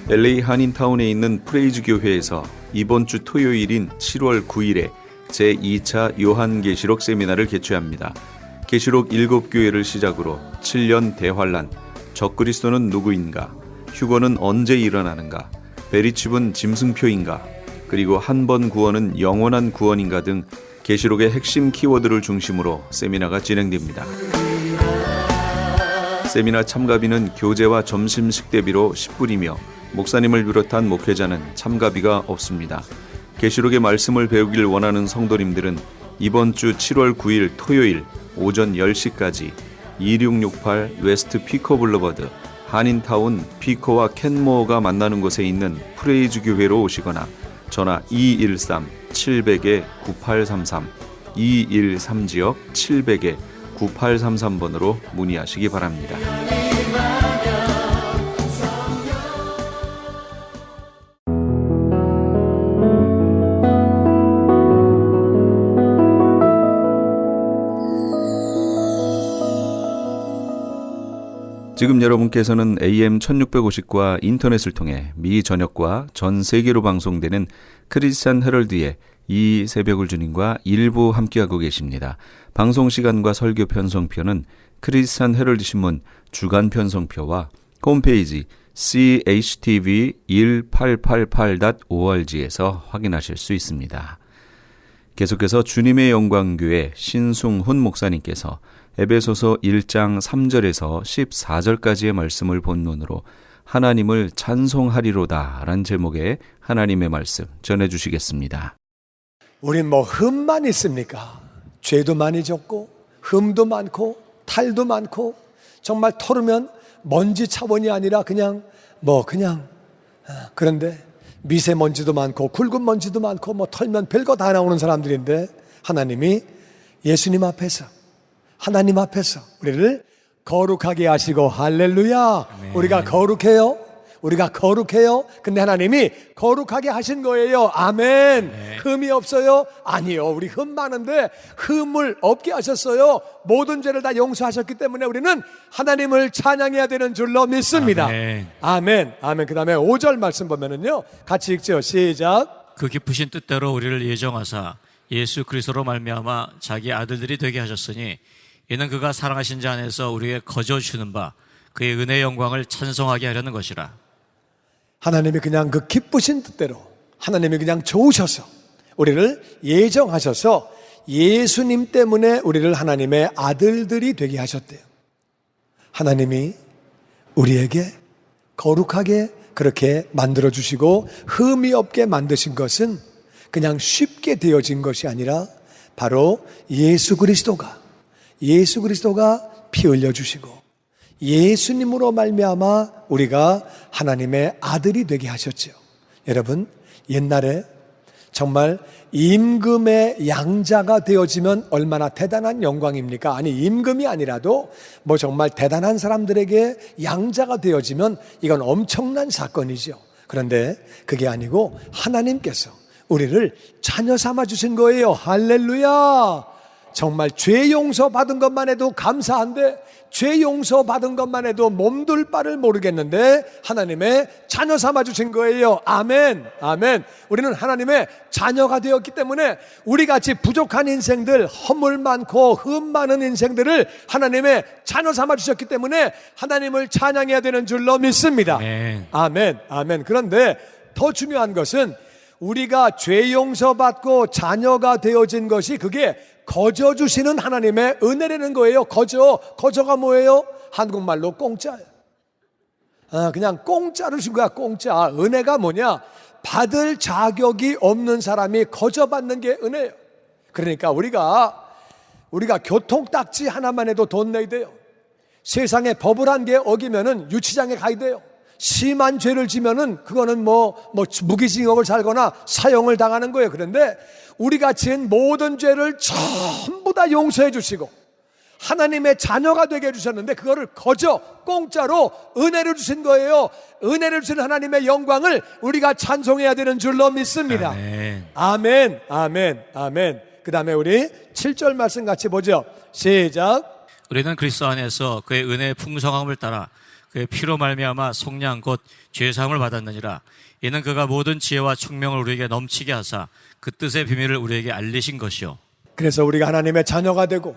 Speaker 1: LA 한인타운에 있는 프레이즈 교회에서 이번 주 토요일인 7월 9일에 제2차 요한계시록 세미나를 개최합니다. 계시록 7교회를 시작으로 7년 대환란, 적그리스도는 누구인가, 휴거는 언제 일어나는가, 베리칩은 짐승표인가, 그리고 한 번 구원은 영원한 구원인가 등 계시록의 핵심 키워드를 중심으로 세미나가 진행됩니다. 세미나 참가비는 교재와 점심 식대비로 10불이며 목사님을 비롯한 목회자는 참가비가 없습니다. 계시록의 말씀을 배우길 원하는 성도님들은 이번 주 7월 9일 토요일 오전 10시까지 2668 웨스트 피커 블루버드 한인타운 피커와 켄모어가 만나는 곳에 있는 프레이즈 교회로 오시거나 전화 213-700-9833 213지역 700-9833번으로 문의하시기 바랍니다. 지금 여러분께서는 AM 1650과 인터넷을 통해 미 전역과 전 세계로 방송되는 크리스찬 헤럴드의 이 새벽을 주님과 일부 함께하고 계십니다. 방송 시간과 설교 편성표는 크리스찬 헤럴드 신문 주간 편성표와 홈페이지 chtv1888.org에서 확인하실 수 있습니다. 계속해서 주님의 영광교회 신승훈 목사님께서 에베소서 1장 3절에서 14절까지의 말씀을 본론으로 하나님을 찬송하리로다 라는 제목의 하나님의 말씀 전해주시겠습니다.
Speaker 7: 우린 뭐 흠만 있습니까? 죄도 많이 졌고 흠도 많고 탈도 많고 정말 털으면 먼지 차원이 아니라 그냥 그런데 미세먼지도 많고 굵은 먼지도 많고 뭐 털면 별거 다 나오는 사람들인데 하나님이 예수님 앞에서 하나님 앞에서 우리를 거룩하게 하시고 할렐루야. 아멘. 우리가 거룩해요. 근데 하나님이 거룩하게 하신 거예요. 아멘. 네. 흠이 없어요? 아니요. 우리 흠 많은데 흠을 없게 하셨어요. 모든 죄를 다 용서하셨기 때문에 우리는 하나님을 찬양해야 되는 줄로 믿습니다. 아멘. 그 다음에 5절 말씀 보면은요, 같이 읽죠. 시작.
Speaker 8: 그 깊으신 뜻대로 우리를 예정하사 예수 그리스도로 말미암아 자기 아들들이 되게 하셨으니 이는 그가 사랑하신 자 안에서 우리에게 거저 주는 바 그의 은혜의 영광을 찬송하게 하려는 것이라.
Speaker 7: 하나님이 그냥 그 기쁘신 뜻대로 하나님이 그냥 좋으셔서 우리를 예정하셔서 예수님 때문에 우리를 하나님의 아들들이 되게 하셨대요. 하나님이 우리에게 거룩하게 그렇게 만들어주시고 흠이 없게 만드신 것은 그냥 쉽게 되어진 것이 아니라 바로 예수 그리스도가 피 흘려주시고 예수님으로 말미암아 우리가 하나님의 아들이 되게 하셨죠. 여러분, 옛날에 정말 임금의 양자가 되어지면 얼마나 대단한 영광입니까? 아니, 임금이 아니라도 뭐 정말 대단한 사람들에게 양자가 되어지면 이건 엄청난 사건이죠. 그런데 그게 아니고 하나님께서 우리를 자녀 삼아 주신 거예요. 할렐루야. 정말 죄 용서 받은 것만 해도 감사한데 죄 용서 받은 것만 해도 몸둘 바를 모르겠는데 하나님의 자녀 삼아 주신 거예요. 아멘. 우리는 하나님의 자녀가 되었기 때문에 우리같이 부족한 인생들, 허물 많고 흠 많은 인생들을 하나님의 자녀 삼아 주셨기 때문에 하나님을 찬양해야 되는 줄로 믿습니다. 아멘. 그런데 더 중요한 것은 우리가 죄 용서받고 자녀가 되어진 것이 그게 거저 주시는 하나님의 은혜라는 거예요. 거저가 뭐예요? 한국말로 공짜예요. 그냥 공짜로 준 거야. 공짜. 은혜가 뭐냐? 받을 자격이 없는 사람이 거저 받는 게 은혜예요. 그러니까 우리가 교통딱지 하나만 해도 돈 내야 돼요. 세상에 법을 한 개 어기면은 유치장에 가야 돼요. 심한 죄를 지면은 그거는 무기징역을 살거나 사형을 당하는 거예요. 그런데 우리가 지은 모든 죄를 전부 다 용서해 주시고 하나님의 자녀가 되게 해주셨는데 그거를 거저 공짜로 은혜를 주신 거예요. 은혜를 주신 하나님의 영광을 우리가 찬송해야 되는 줄로 믿습니다. 아멘. 그 다음에 우리 7절 말씀 같이 보죠. 시작.
Speaker 8: 우리는 그리스도 안에서 그의 은혜의 풍성함을 따라 그의 피로 말미암아 속량 곧 죄사함을 받았느니라. 이는 그가 모든 지혜와 총명을 우리에게 넘치게 하사 그 뜻의 비밀을 우리에게 알리신 것이요.
Speaker 7: 그래서 우리가 하나님의 자녀가 되고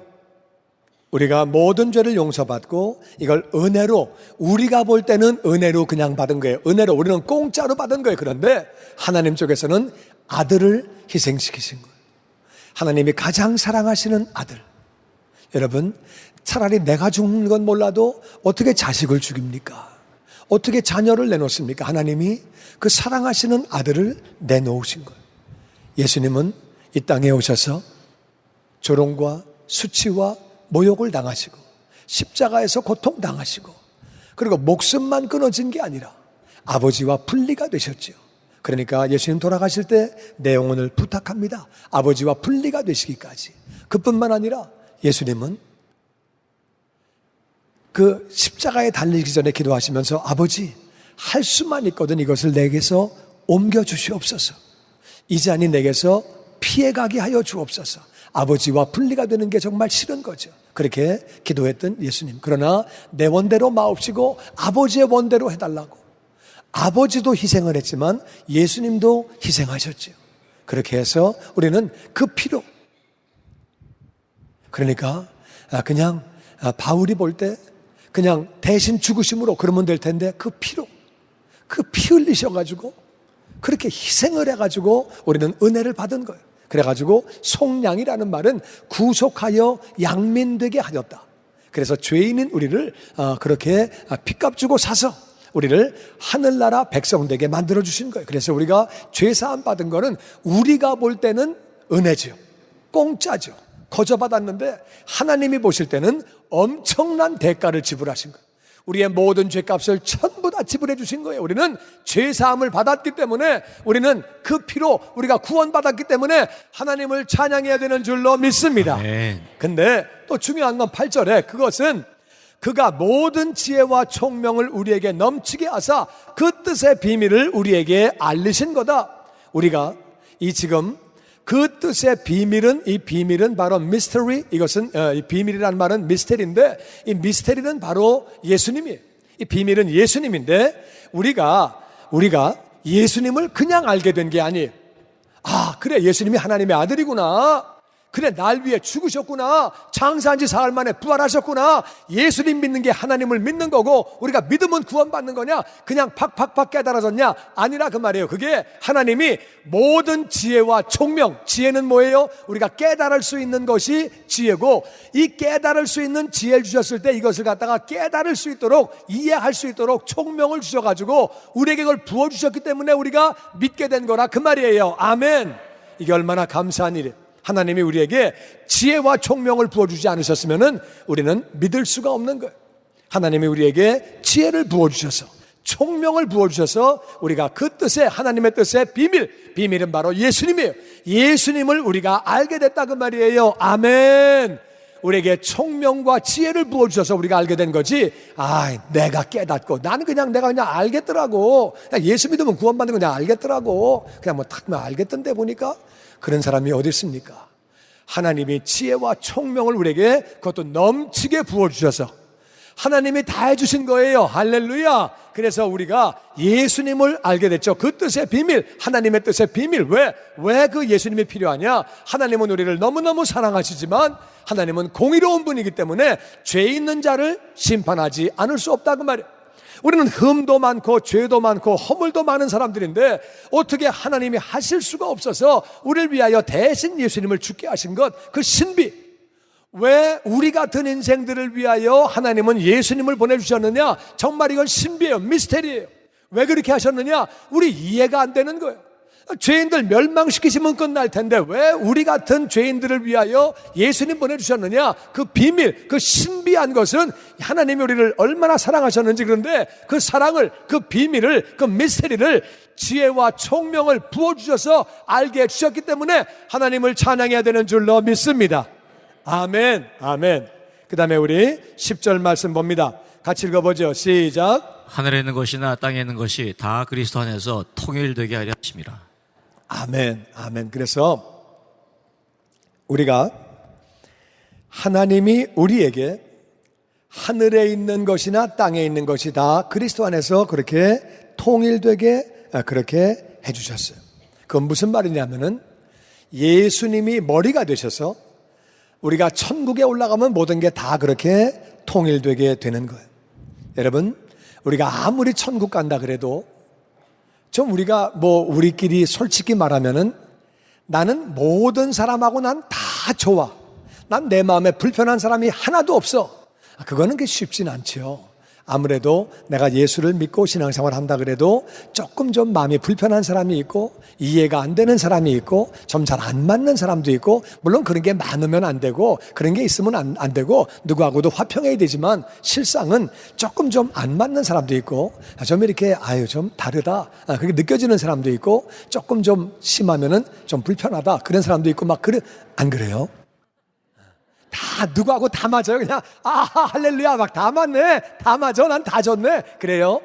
Speaker 7: 우리가 모든 죄를 용서받고 이걸 은혜로, 우리가 볼 때는 은혜로 그냥 받은 거예요. 은혜로 우리는 공짜로 받은 거예요. 그런데 하나님 쪽에서는 아들을 희생시키신 거예요. 하나님이 가장 사랑하시는 아들. 여러분, 차라리 내가 죽는 건 몰라도 어떻게 자식을 죽입니까? 어떻게 자녀를 내놓습니까? 하나님이 그 사랑하시는 아들을 내놓으신 거예요. 예수님은 이 땅에 오셔서 조롱과 수치와 모욕을 당하시고 십자가에서 고통당하시고 그리고 목숨만 끊어진 게 아니라 아버지와 분리가 되셨죠. 그러니까 예수님 돌아가실 때 내 영혼을 부탁합니다. 아버지와 분리가 되시기까지. 그뿐만 아니라 예수님은 그 십자가에 달리기 전에 기도하시면서 아버지, 할 수만 있거든 이것을 내게서 옮겨 주시옵소서. 이 잔이 내게서 피해가게 하여 주옵소서. 아버지와 분리가 되는 게 정말 싫은 거죠. 그렇게 기도했던 예수님. 그러나 내 원대로 마옵시고 아버지의 원대로 해달라고. 아버지도 희생을 했지만 예수님도 희생하셨죠. 그렇게 해서 우리는 그 피로, 그러니까 그냥 바울이 볼 때 그냥 대신 죽으심으로 그러면 될 텐데 그 피로, 그 피 흘리셔가지고 그렇게 희생을 해가지고 우리는 은혜를 받은 거예요. 그래가지고 속량이라는 말은 구속하여 양민되게 하였다. 그래서 죄인인 우리를 그렇게 핏값 주고 사서 우리를 하늘나라 백성 되게 만들어 주신 거예요. 그래서 우리가 죄사함 받은 거는 우리가 볼 때는 은혜죠. 공짜죠. 거저 받았는데 하나님이 보실 때는 엄청난 대가를 지불하신 거예요. 우리의 모든 죄값을 전부 다 지불해 주신 거예요. 우리는 죄사함을 받았기 때문에, 우리는 그 피로 우리가 구원받았기 때문에 하나님을 찬양해야 되는 줄로 믿습니다. 근데 또 중요한 건 8절에 그것은 그가 모든 지혜와 총명을 우리에게 넘치게 하사 그 뜻의 비밀을 우리에게 알리신 거다. 우리가 이 지금 그 뜻의 비밀은, 이 비밀은 바로 미스터리, 이것은 이 비밀이라는 말은 미스테리인데 이 미스테리는 바로 예수님이에요. 이 비밀은 예수님인데 우리가 예수님을 그냥 알게 된 게 아니에요. 아, 그래, 예수님이 하나님의 아들이구나. 그래, 날 위해 죽으셨구나. 장사한 지 사흘 만에 부활하셨구나. 예수님 믿는 게 하나님을 믿는 거고, 우리가 믿으면 구원받는 거냐? 그냥 팍팍팍 깨달아졌냐? 아니라 그 말이에요. 그게 하나님이 모든 지혜와 총명, 지혜는 뭐예요? 우리가 깨달을 수 있는 것이 지혜고, 이 깨달을 수 있는 지혜를 주셨을 때 이것을 갖다가 깨달을 수 있도록, 이해할 수 있도록 총명을 주셔가지고 우리에게 그걸 부어주셨기 때문에 우리가 믿게 된 거라 그 말이에요. 아멘. 이게 얼마나 감사한 일이에요. 하나님이 우리에게 지혜와 총명을 부어주지 않으셨으면 우리는 믿을 수가 없는 거예요. 하나님이 우리에게 지혜를 부어주셔서, 총명을 부어주셔서 우리가 그 뜻의, 하나님의 뜻의 비밀은 바로 예수님이에요. 예수님을 우리가 알게 됐다 그 말이에요. 아멘. 우리에게 총명과 지혜를 부어주셔서 우리가 알게 된 거지, 내가 깨닫고 나는 내가 그냥 알겠더라고, 그냥 예수 믿으면 구원받는 거 그냥 알겠더라고, 그냥 탁 알겠던데 보니까, 그런 사람이 어디 있습니까? 하나님이 지혜와 총명을 우리에게 그것도 넘치게 부어주셔서 하나님이 다 해주신 거예요. 할렐루야. 그래서 우리가 예수님을 알게 됐죠. 그 뜻의 비밀, 하나님의 뜻의 비밀. 왜 그 예수님이 필요하냐? 하나님은 우리를 너무너무 사랑하시지만 하나님은 공의로운 분이기 때문에 죄 있는 자를 심판하지 않을 수 없다 그 말이에요. 우리는 흠도 많고 죄도 많고 허물도 많은 사람들인데 어떻게 하나님이 하실 수가 없어서 우리를 위하여 대신 예수님을 죽게 하신 것, 그 신비. 왜 우리 같은 인생들을 위하여 하나님은 예수님을 보내주셨느냐? 정말 이건 신비예요. 미스테리예요. 왜 그렇게 하셨느냐? 우리 이해가 안 되는 거예요. 죄인들 멸망시키시면 끝날 텐데 왜 우리 같은 죄인들을 위하여 예수님 보내주셨느냐? 그 비밀, 그 신비한 것은 하나님이 우리를 얼마나 사랑하셨는지, 그런데 그 사랑을, 그 비밀을, 그 미스테리를 지혜와 총명을 부어주셔서 알게 해주셨기 때문에 하나님을 찬양해야 되는 줄로 믿습니다. 아멘, 아멘. 그 다음에 우리 10절 말씀 봅니다. 같이 읽어보죠. 시작.
Speaker 8: 하늘에 있는 것이나 땅에 있는 것이 다 그리스도 안에서 통일되게 하려 하심이라.
Speaker 7: 아멘, 아멘. 그래서 우리가 하나님이 우리에게 하늘에 있는 것이나 땅에 있는 것이 다 그리스도 안에서 그렇게 통일되게 그렇게 해주셨어요. 그건 무슨 말이냐면은 예수님이 머리가 되셔서 우리가 천국에 올라가면 모든 게 다 그렇게 통일되게 되는 거예요. 여러분, 우리가 아무리 천국 간다 그래도 좀 우리가 우리끼리 솔직히 말하면은 나는 모든 사람하고 난 다 좋아. 난 내 마음에 불편한 사람이 하나도 없어. 그거는 쉽진 않죠. 아무래도 내가 예수를 믿고 신앙생활을 한다 그래도 조금 좀 마음이 불편한 사람이 있고 이해가 안 되는 사람이 있고 좀 잘 안 맞는 사람도 있고, 물론 그런 게 많으면 안 되고 그런 게 있으면 안 되고 누구하고도 화평해야 되지만 실상은 조금 좀 안 맞는 사람도 있고 좀 이렇게 좀 다르다 그렇게 느껴지는 사람도 있고 조금 좀 심하면은 좀 불편하다 그런 사람도 있고 안 그래요? 다 누구하고 다 맞아요. 그냥 할렐루야 막 다 맞네, 다 맞아, 난 다 좋네 그래요.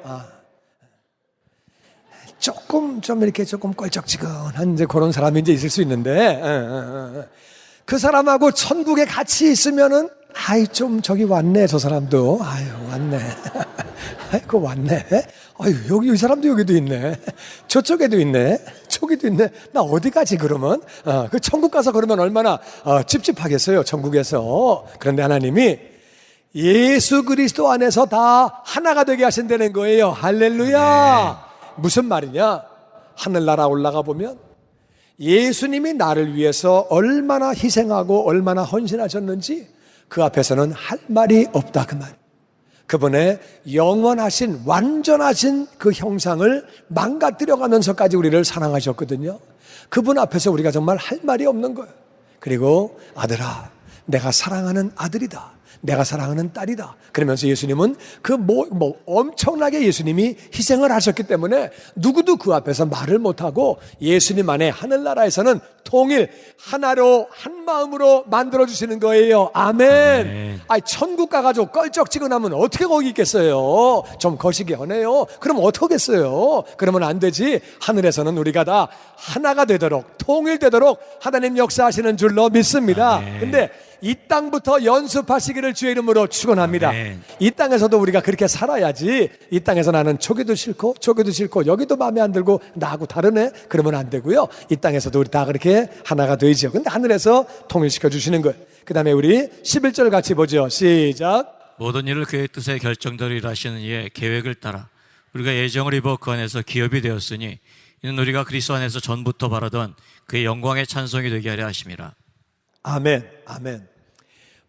Speaker 7: 조금 껄쩍지근한 이제 그런 사람이 이제 있을 수 있는데 그 사람하고 천국에 같이 있으면은 좀 저기 왔네 저 사람도 왔네 아이고 왔네 여기 이 사람도 여기도 있네 저쪽에도 있네 저기도 있네 나 어디 가지 그러면 그 천국 가서 그러면 얼마나 찝찝하겠어요 천국에서. 그런데 하나님이 예수 그리스도 안에서 다 하나가 되게 하신다는 거예요. 할렐루야. 무슨 말이냐? 하늘나라 올라가 보면 예수님이 나를 위해서 얼마나 희생하고 얼마나 헌신하셨는지 그 앞에서는 할 말이 없다 그 말. 그분의 영원하신 완전하신 그 형상을 망가뜨려가면서까지 우리를 사랑하셨거든요. 그분 앞에서 우리가 정말 할 말이 없는 거예요. 그리고 아들아 내가 사랑하는 아들이다, 내가 사랑하는 딸이다 그러면서 예수님은 엄청나게 예수님이 희생을 하셨기 때문에 누구도 그 앞에서 말을 못하고 예수님 안에 하늘나라에서는 통일 하나로 한 마음으로 만들어주시는 거예요. 아멘. 천국 가가지고 껄쩍지근하면 어떻게 거기 있겠어요? 좀 거시기 하네요. 그럼 어떡하겠어요? 그러면 안 되지. 하늘에서는 우리가 다 하나가 되도록 통일되도록 하나님 역사하시는 줄로 믿습니다. 근데 이 땅부터 연습하시기를 주의 이름으로 축원합니다.
Speaker 8: 아멘.
Speaker 7: 이 땅에서도 우리가 그렇게 살아야지. 이 땅에서 나는 저기도 싫고 여기도 마음에 안 들고 나하고 다르네 그러면 안 되고요. 이 땅에서도 우리 다 그렇게 하나가 되죠. 근데 하늘에서 통일시켜 주시는 거예요. 그 다음에 우리 11절 같이 보죠. 시작.
Speaker 8: 모든 일을 그의 뜻에 결정대로 일하시는 이의 계획을 따라 우리가 예정을 입어 그 안에서 기업이 되었으니 이는 우리가 그리스도 안에서 전부터 바라던 그의 영광의 찬송이 되게 하려 하심이라.
Speaker 7: 아멘. 아멘.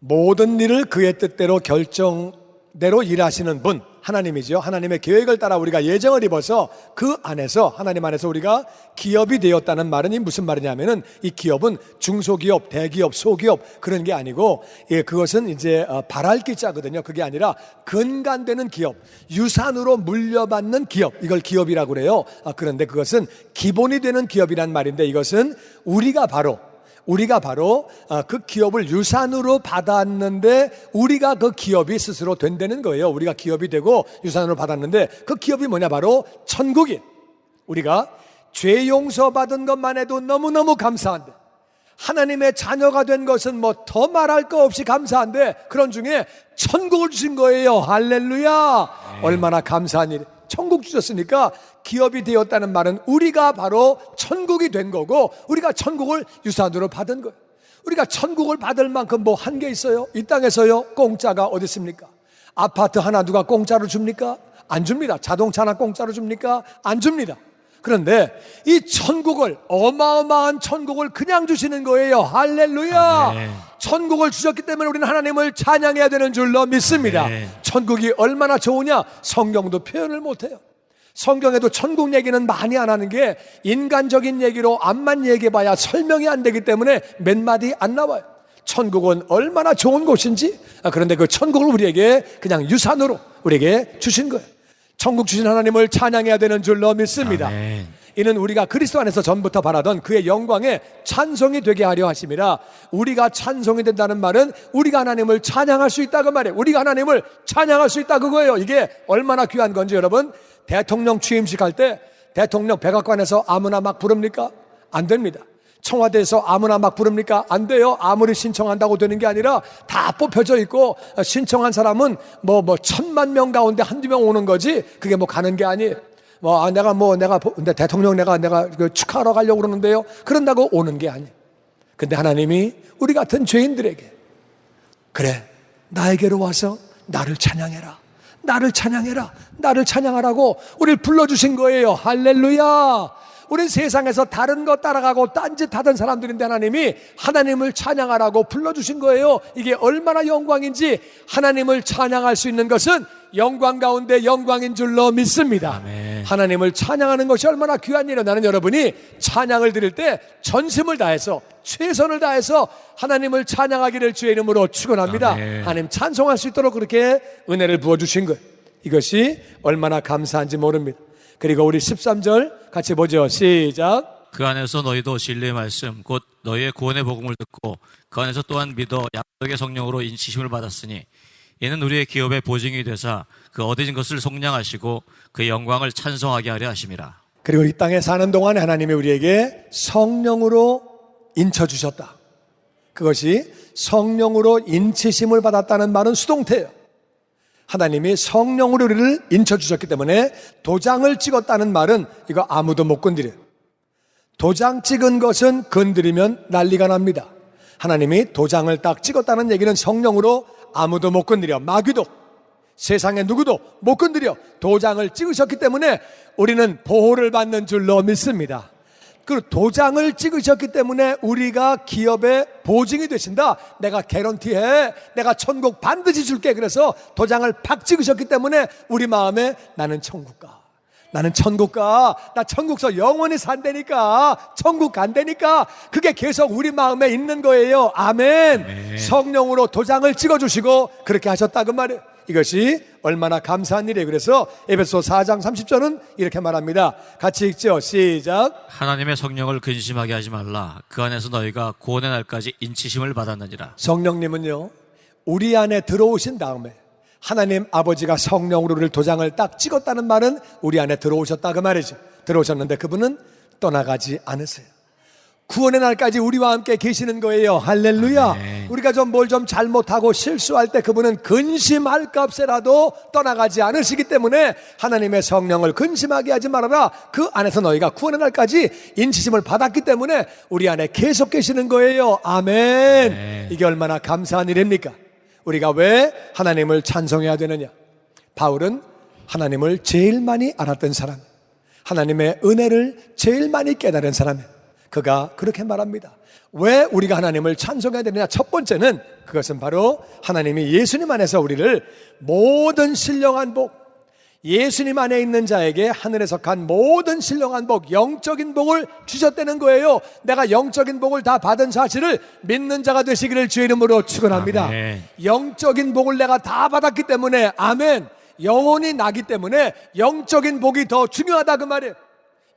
Speaker 7: 모든 일을 그의 뜻대로 결정대로 일하시는 분 하나님이죠. 하나님의 계획을 따라 우리가 예정을 입어서 그 안에서 하나님 안에서 우리가 기업이 되었다는 말은 이 무슨 말이냐면은 이 기업은 중소기업, 대기업, 소기업 그런 게 아니고 그것은 이제 바랄 기자거든요. 그게 아니라 근간되는 기업, 유산으로 물려받는 기업 이걸 기업이라고 그래요. 그런데 그것은 기본이 되는 기업이란 말인데 이것은 우리가 바로 그 기업을 유산으로 받았는데 우리가 그 기업이 스스로 된다는 거예요. 우리가 기업이 되고 유산으로 받았는데 그 기업이 뭐냐? 바로 천국이. 우리가 죄 용서받은 것만 해도 너무너무 감사한데 하나님의 자녀가 된 것은 더 말할 거 없이 감사한데 그런 중에 천국을 주신 거예요. 할렐루야. 얼마나 감사한 일. 천국 주셨으니까 기업이 되었다는 말은 우리가 바로 천국이 된 거고 우리가 천국을 유산으로 받은 거예요. 우리가 천국을 받을 만큼 한 게 있어요? 이 땅에서요? 공짜가 어디 있습니까? 아파트 하나 누가 공짜로 줍니까? 안 줍니다. 자동차 하나 공짜로 줍니까? 안 줍니다. 그런데 이 천국을 어마어마한 천국을 그냥 주시는 거예요. 할렐루야. 천국을 주셨기 때문에 우리는 하나님을 찬양해야 되는 줄로 믿습니다. 천국이 얼마나 좋으냐 성경도 표현을 못해요. 성경에도 천국 얘기는 많이 안 하는 게 인간적인 얘기로 앞만 얘기해봐야 설명이 안 되기 때문에 몇 마디 안 나와요. 천국은 얼마나 좋은 곳인지. 그런데 그 천국을 우리에게 그냥 유산으로 우리에게 주신 거예요. 천국 주신 하나님을 찬양해야 되는 줄로 믿습니다.
Speaker 8: 아멘.
Speaker 7: 이는 우리가 그리스도 안에서 전부터 바라던 그의 영광에 찬송이 되게 하려 하심이라. 우리가 찬송이 된다는 말은 우리가 하나님을 찬양할 수 있다 그 말이에요. 우리가 하나님을 찬양할 수 있다 그거예요. 이게 얼마나 귀한 건지 여러분, 대통령 취임식 할 때 대통령 백악관에서 아무나 막 부릅니까? 안 됩니다. 청와대에서 아무나 막 부릅니까? 안 돼요. 아무리 신청한다고 되는 게 아니라 다 뽑혀져 있고 신청한 사람은 1,000만 명 가운데 한두 명 오는 거지 그게 가는 게 아니에요. 내가 대통령 내가 축하하러 가려고 그러는데요. 그런다고 오는 게 아니에요. 근데 하나님이 우리 같은 죄인들에게 그래 나에게로 와서 나를 찬양해라. 나를 찬양해라, 나를 찬양하라고 우리를 불러주신 거예요. 할렐루야. 우린 세상에서 다른 거 따라가고 딴짓하던 사람들인데 하나님이 하나님을 찬양하라고 불러주신 거예요. 이게 얼마나 영광인지, 하나님을 찬양할 수 있는 것은 영광 가운데 영광인 줄로 믿습니다.
Speaker 8: 아멘.
Speaker 7: 하나님을 찬양하는 것이 얼마나 귀한 일이에요. 나는 여러분이 찬양을 드릴 때 전심을 다해서, 최선을 다해서 하나님을 찬양하기를 주의 이름으로 축원합니다.
Speaker 8: 아멘.
Speaker 7: 하나님 찬송할 수 있도록 그렇게 은혜를 부어주신 거예요. 이것이 얼마나 감사한지 모릅니다. 그리고 우리 13절 같이 보죠. 시작.
Speaker 8: 그 안에서 너희도 진리의 말씀 곧 너희의 구원의 복음을 듣고 그 안에서 또한 믿어 약속의 성령으로 인치심을 받았으니 이는 우리의 기업의 보증이 되사 그 얻으신 것을 속량하시고 그의 영광을 찬송하게 하려 하심이라.
Speaker 7: 그리고 이 땅에 사는 동안에 하나님이 우리에게 성령으로 인쳐주셨다. 그것이 성령으로 인치심을 받았다는 말은 수동태예요. 하나님이 성령으로 우리를 인쳐주셨기 때문에 도장을 찍었다는 말은 이거 아무도 못 건드려요. 도장 찍은 것은 건드리면 난리가 납니다. 하나님이 도장을 딱 찍었다는 얘기는 성령으로 아무도 못 건드려. 마귀도, 세상에 누구도 못 건드려. 도장을 찍으셨기 때문에 우리는 보호를 받는 줄로 믿습니다. 그 도장을 찍으셨기 때문에 우리가 기업의 보증이 되신다. 내가 개런티해. 내가 천국 반드시 줄게. 그래서 도장을 팍 찍으셨기 때문에 우리 마음에 나는 천국 가. 나는 천국 가. 나 천국서 영원히 산다니까. 천국 간다니까. 그게 계속 우리 마음에 있는 거예요. 아멘.
Speaker 8: 아멘.
Speaker 7: 성령으로 도장을 찍어주시고 그렇게 하셨다 그 말이에요. 이것이 얼마나 감사한 일이에요. 그래서 에베소 4장 30절은 이렇게 말합니다. 같이 읽죠. 시작.
Speaker 8: 하나님의 성령을 근심하게 하지 말라. 그 안에서 너희가 구원의 날까지 인치심을 받았느니라.
Speaker 7: 성령님은요, 우리 안에 들어오신 다음에 하나님 아버지가 성령으로 우리를 도장을 딱 찍었다는 말은 우리 안에 들어오셨다 그 말이죠. 들어오셨는데 그분은 떠나가지 않으세요. 구원의 날까지 우리와 함께 계시는 거예요. 할렐루야.
Speaker 8: 아멘.
Speaker 7: 우리가 좀 뭘 좀 잘못하고 실수할 때 그분은 근심할 값에라도 떠나가지 않으시기 때문에 하나님의 성령을 근심하게 하지 말아라. 그 안에서 너희가 구원의 날까지 인치심을 받았기 때문에 우리 안에 계속 계시는 거예요. 아멘.
Speaker 8: 아멘.
Speaker 7: 이게 얼마나 감사한 일입니까? 우리가 왜 하나님을 찬송해야 되느냐? 바울은 하나님을 제일 많이 알았던 사람, 하나님의 은혜를 제일 많이 깨달은 사람이에요. 그가 그렇게 말합니다. 왜 우리가 하나님을 찬송해야 되느냐? 첫 번째는 그것은 바로 하나님이 예수님 안에서 우리를 모든 신령한 복, 예수님 안에 있는 자에게 하늘에 속한 모든 신령한 복, 영적인 복을 주셨다는 거예요. 내가 영적인 복을 다 받은 사실을 믿는 자가 되시기를 주의 이름으로 축원합니다.
Speaker 8: 아멘.
Speaker 7: 영적인 복을 내가 다 받았기 때문에, 아멘, 영혼이 나기 때문에 영적인 복이 더 중요하다 그 말이에요.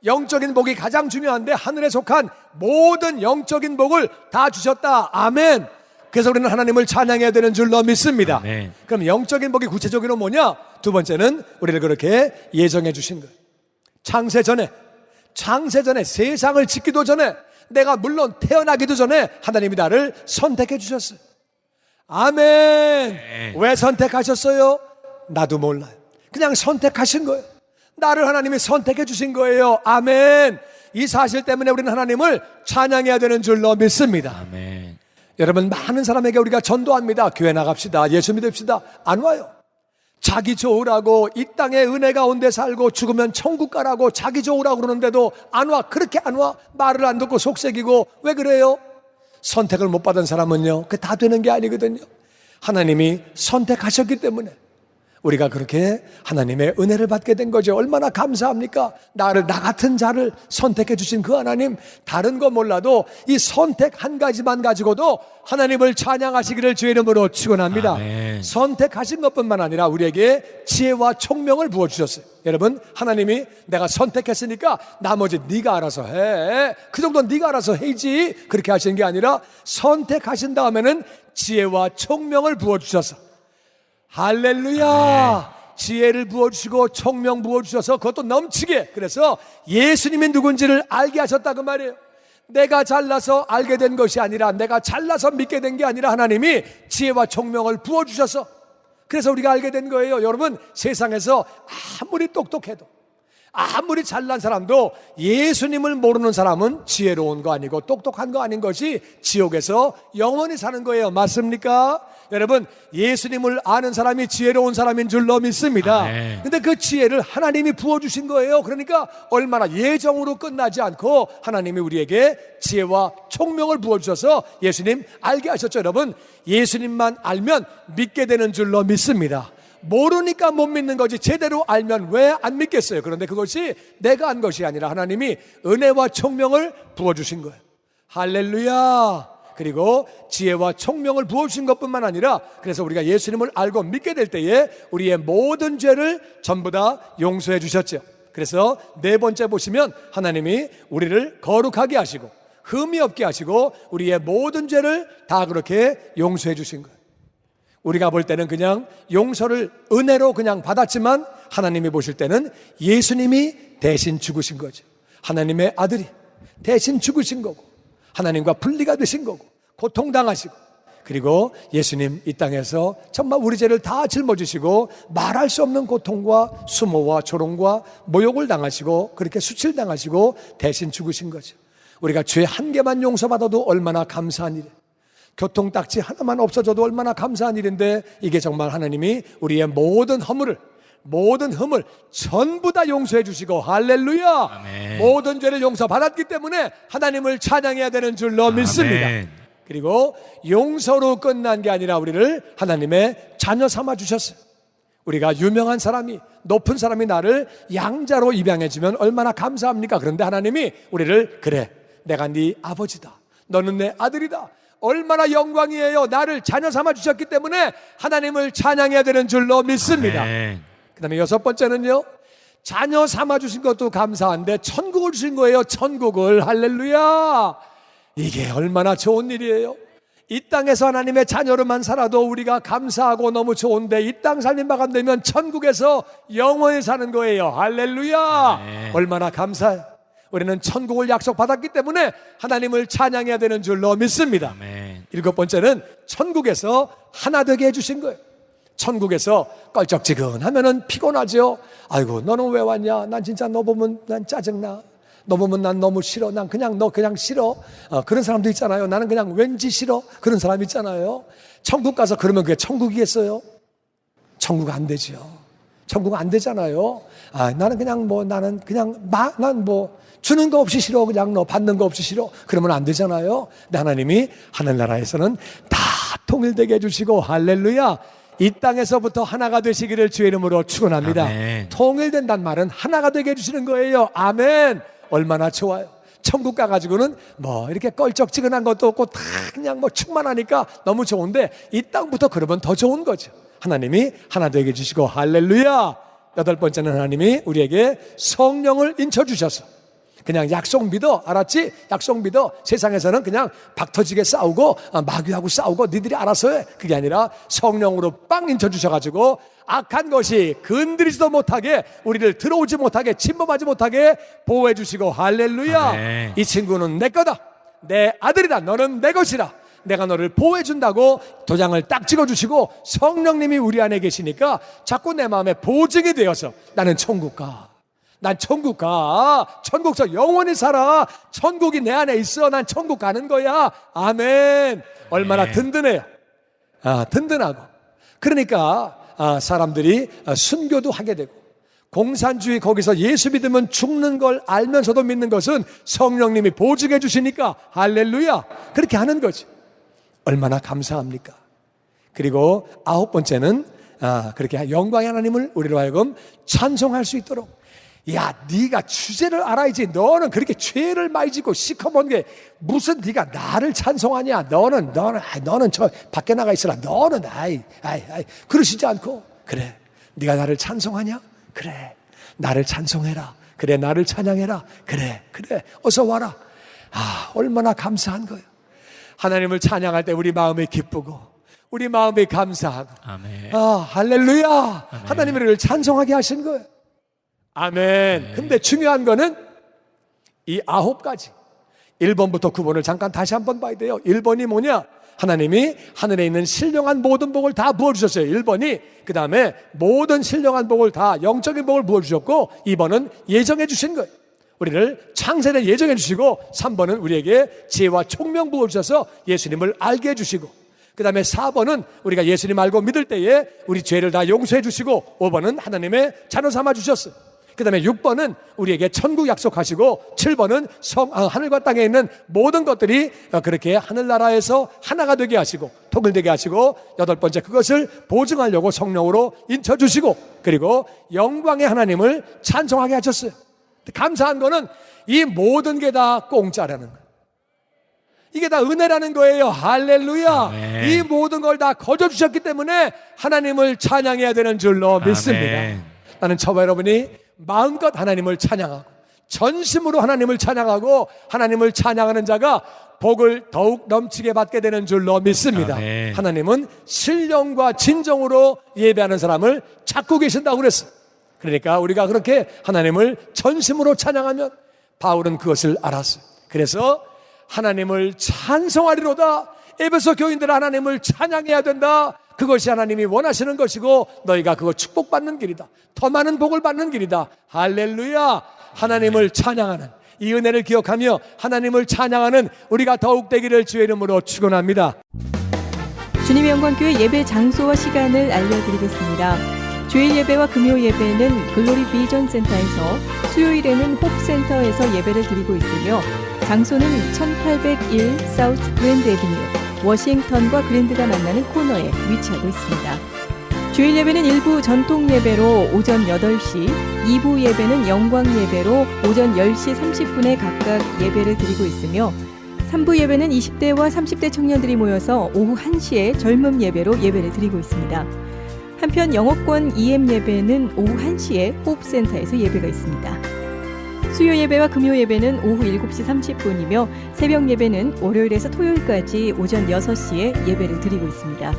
Speaker 7: 영적인 복이 가장 중요한데 하늘에 속한 모든 영적인 복을 다 주셨다. 아멘. 그래서 우리는 하나님을 찬양해야 되는 줄로 믿습니다.
Speaker 8: 아멘.
Speaker 7: 그럼 영적인 복이 구체적으로 뭐냐? 두 번째는 우리를 그렇게 예정해 주신 거예요. 창세 전에 세상을 짓기도 전에, 내가 물론 태어나기도 전에 하나님이 나를 선택해 주셨어요. 아멘. 왜 선택하셨어요? 나도 몰라요. 그냥 선택하신 거예요. 나를 하나님이 선택해 주신 거예요. 아멘. 이 사실 때문에 우리는 하나님을 찬양해야 되는 줄로 믿습니다.
Speaker 8: 아멘.
Speaker 7: 여러분, 많은 사람에게 우리가 전도합니다. 교회 나갑시다. 예수 믿읍시다. 안 와요. 자기 좋으라고, 이 땅에 은혜 가운데 살고 죽으면 천국 가라고 자기 좋으라고 그러는데도 안 와. 그렇게 안 와. 말을 안 듣고 속색이고. 왜 그래요? 선택을 못 받은 사람은요, 그게 다 되는 게 아니거든요. 하나님이 선택하셨기 때문에 우리가 그렇게 하나님의 은혜를 받게 된 거죠. 얼마나 감사합니까? 나 같은 자를 선택해 주신 그 하나님, 다른 거 몰라도 이 선택 한 가지만 가지고도 하나님을 찬양하시기를 주의 이름으로 축원합니다.
Speaker 8: 아멘.
Speaker 7: 선택하신 것뿐만 아니라 우리에게 지혜와 총명을 부어주셨어요. 여러분, 하나님이 내가 선택했으니까 나머지 네가 알아서 해, 그 정도는 네가 알아서 해야지, 그렇게 하시는 게 아니라 선택하신 다음에는 지혜와 총명을 부어주셔서, 할렐루야, 지혜를 부어주시고 총명 부어주셔서 그것도 넘치게, 그래서 예수님이 누군지를 알게 하셨다 그 말이에요. 내가 잘나서 알게 된 것이 아니라, 내가 잘나서 믿게 된 게 아니라 하나님이 지혜와 총명을 부어주셔서, 그래서 우리가 알게 된 거예요. 여러분, 세상에서 아무리 똑똑해도, 아무리 잘난 사람도 예수님을 모르는 사람은 지혜로운 거 아니고 똑똑한 거 아닌 것이 지옥에서 영원히 사는 거예요. 맞습니까? 여러분, 예수님을 아는 사람이 지혜로운 사람인 줄로 믿습니다.
Speaker 8: 아멘.
Speaker 7: 근데 그 지혜를 하나님이 부어주신 거예요. 그러니까 얼마나 예정으로 끝나지 않고 하나님이 우리에게 지혜와 총명을 부어주셔서 예수님 알게 하셨죠. 여러분, 예수님만 알면 믿게 되는 줄로 믿습니다. 모르니까 못 믿는 거지 제대로 알면 왜 안 믿겠어요? 그런데 그것이 내가 한 것이 아니라 하나님이 은혜와 총명을 부어주신 거예요. 할렐루야. 그리고 지혜와 총명을 부어주신 것뿐만 아니라 그래서 우리가 예수님을 알고 믿게 될 때에 우리의 모든 죄를 전부 다 용서해 주셨죠. 그래서 네 번째 보시면 하나님이 우리를 거룩하게 하시고 흠이 없게 하시고 우리의 모든 죄를 다 그렇게 용서해 주신 거예요. 우리가 볼 때는 그냥 용서를 은혜로 그냥 받았지만 하나님이 보실 때는 예수님이 대신 죽으신 거죠. 하나님의 아들이 대신 죽으신 거고 하나님과 분리가 되신 거고 고통당하시고 그리고 예수님 이 땅에서 정말 우리 죄를 다 짊어지시고 말할 수 없는 고통과 수모와 조롱과 모욕을 당하시고 그렇게 수칠당하시고 대신 죽으신 거죠. 우리가 죄 한 개만 용서받아도 얼마나 감사한 일이에요. 교통딱지 하나만 없어져도 얼마나 감사한 일인데 이게 정말 하나님이 우리의 모든 흠을 전부 다 용서해 주시고 할렐루야.
Speaker 8: 아멘.
Speaker 7: 모든 죄를 용서받았기 때문에 하나님을 찬양해야 되는 줄로 믿습니다.
Speaker 8: 아멘.
Speaker 7: 그리고 용서로 끝난 게 아니라 우리를 하나님의 자녀 삼아 주셨어요. 우리가 유명한 사람이 높은 사람이 나를 양자로 입양해 주면 얼마나 감사합니까? 그런데 하나님이 우리를 그래 내가 네 아버지다 너는 내 아들이다 얼마나 영광이에요. 나를 자녀 삼아 주셨기 때문에 하나님을 찬양해야 되는 줄로 믿습니다.
Speaker 8: 아멘.
Speaker 7: 그 다음에 여섯 번째는요, 자녀 삼아 주신 것도 감사한데 천국을 주신 거예요. 천국을. 할렐루야. 이게 얼마나 좋은 일이에요. 이 땅에서 하나님의 자녀로만 살아도 우리가 감사하고 너무 좋은데 이 땅 삶이 마감되면 천국에서 영원히 사는 거예요. 할렐루야.
Speaker 8: 네.
Speaker 7: 얼마나 감사해요. 우리는 천국을 약속받았기 때문에 하나님을 찬양해야 되는 줄로 믿습니다.
Speaker 8: 아멘.
Speaker 7: 일곱 번째는 천국에서 하나 되게 해주신 거예요. 천국에서 껄쩍지근하면은 피곤하죠. 아이고 너는 왜 왔냐? 난 진짜 너 보면 난 짜증나. 너 보면 난 너무 싫어. 난 그냥 너 그냥 싫어. 그런 사람도 있잖아요. 나는 그냥 왠지 싫어. 그런 사람 있잖아요. 천국 가서 그러면 그게 천국이겠어요? 천국 안 되죠. 천국 안 되잖아요. 나는 그냥 난 주는 거 없이 싫어. 그냥 너 받는 거 없이 싫어. 그러면 안 되잖아요. 근데 하나님이 하늘나라에서는 다 통일되게 해주시고 할렐루야. 이 땅에서부터 하나가 되시기를 주의 이름으로 축원합니다.
Speaker 8: 아멘.
Speaker 7: 통일된단 말은 하나가 되게 해주시는 거예요. 아멘. 얼마나 좋아요. 천국 가가지고는 이렇게 껄쩍지근한 것도 없고 다 그냥 충만하니까 너무 좋은데 이 땅부터 그러면 더 좋은 거죠. 하나님이 하나 되게 해주시고 할렐루야. 여덟 번째는 하나님이 우리에게 성령을 인쳐주셔서 그냥 약속 믿어. 알았지? 약속 믿어. 세상에서는 그냥 박터지게 싸우고 마귀하고 싸우고 니들이 알아서 해. 그게 아니라 성령으로 빵 인쳐주셔가지고 악한 것이 건드리지도 못하게 우리를 들어오지 못하게 침범하지 못하게 보호해 주시고 할렐루야.
Speaker 8: 아멘.
Speaker 7: 이 친구는 내 거다. 내 아들이다. 너는 내 것이다. 내가 너를 보호해 준다고 도장을 딱 찍어주시고 성령님이 우리 안에 계시니까 자꾸 내 마음에 보증이 되어서 나는 천국 가. 난 천국 가. 천국서 영원히 살아. 천국이 내 안에 있어. 난 천국 가는 거야. 아멘. 얼마나
Speaker 8: 네.
Speaker 7: 든든해요. 든든하고. 그러니까 사람들이 순교도 하게 되고 공산주의 거기서 예수 믿으면 죽는 걸 알면서도 믿는 것은 성령님이 보증해 주시니까 할렐루야. 그렇게 하는 거지. 얼마나 감사합니까? 그리고 아홉 번째는 그렇게 영광의 하나님을 우리로 하여금 찬송할 수 있도록. 야, 네가 주제를 알아야지. 너는 그렇게 죄를 많이 짓고 시커먼 게 무슨 네가 나를 찬송하냐? 너는 저 밖에 나가 있으라. 너는 그러시지 않고 그래. 네가 나를 찬송하냐? 그래. 나를 찬송해라. 그래. 나를 찬양해라. 그래. 어서 와라. 얼마나 감사한 거예요. 하나님을 찬양할 때 우리 마음이 기쁘고 우리 마음이 감사하고
Speaker 8: 아멘.
Speaker 7: 할렐루야.
Speaker 8: 아멘.
Speaker 7: 하나님이 우리를 찬송하게 하신 거예요. 아멘. 근데 중요한 거는 이 9가지 1번부터 9번을 잠깐 다시 한번 봐야 돼요. 1번이 뭐냐? 하나님이 하늘에 있는 신령한 모든 복을 다 부어주셨어요. 1번이 그 다음에 모든 신령한 복을 다 영적인 복을 부어주셨고 2번은 예정해 주신 거예요. 우리를 창세를 예정해 주시고 3번은 우리에게 지혜와 총명 부어주셔서 예수님을 알게 해주시고 그 다음에 4번은 우리가 예수님 알고 믿을 때에 우리 죄를 다 용서해 주시고 5번은 하나님의 자녀 삼아 주셨어요. 그 다음에 6번은 우리에게 천국 약속하시고 7번은 하늘과 땅에 있는 모든 것들이 그렇게 하늘나라에서 하나가 되게 하시고 통일되게 하시고 8번째 그것을 보증하려고 성령으로 인쳐주시고 그리고 영광의 하나님을 찬송하게 하셨어요. 감사한 거는 이 모든 게 다 공짜라는 거예요. 이게 다 은혜라는 거예요. 할렐루야.
Speaker 8: 아멘.
Speaker 7: 이 모든 걸 다 거저 주셨기 때문에 하나님을 찬양해야 되는 줄로 믿습니다.
Speaker 8: 아멘.
Speaker 7: 나는 저와 여러분이 마음껏 하나님을 찬양하고 전심으로 하나님을 찬양하고 하나님을 찬양하는 자가 복을 더욱 넘치게 받게 되는 줄로 믿습니다.
Speaker 8: 아멘.
Speaker 7: 하나님은 신령과 진정으로 예배하는 사람을 찾고 계신다고 그랬어요. 그러니까 우리가 그렇게 하나님을 전심으로 찬양하면 바울은 그것을 알았어요. 그래서 하나님을 찬송하리로다. 에베소 교인들 하나님을 찬양해야 된다. 그것이 하나님이 원하시는 것이고 너희가 그거 축복받는 길이다. 더 많은 복을 받는 길이다. 할렐루야. 하나님을 찬양하는 이 은혜를 기억하며 하나님을 찬양하는 우리가 더욱 되기를 주의 이름으로 축원합니다.
Speaker 9: 주님의 영광교회 예배 장소와 시간을 알려드리겠습니다. 주일 예배와 금요 예배는 글로리 비전 센터에서, 수요일에는 홉센터에서 예배를 드리고 있으며 장소는 1801 사우스 그랜드 애비뉴 워싱턴과 그랜드가 만나는 코너에 위치하고 있습니다. 주일 예배는 일부 전통 예배로 오전 8시, 2부 예배는 영광 예배로 오전 10시 30분에 각각 예배를 드리고 있으며 3부 예배는 20대와 30대 청년들이 모여서 오후 1시에 젊음 예배로 예배를 드리고 있습니다. 한편 영어권 EM 예배는 오후 1시에 호흡센터에서 예배가 있습니다. 수요 예배와 금요 예배는 오후 7시 30분이며 새벽 예배는 월요일에서 토요일까지 오전 6시에 예배를 드리고 있습니다.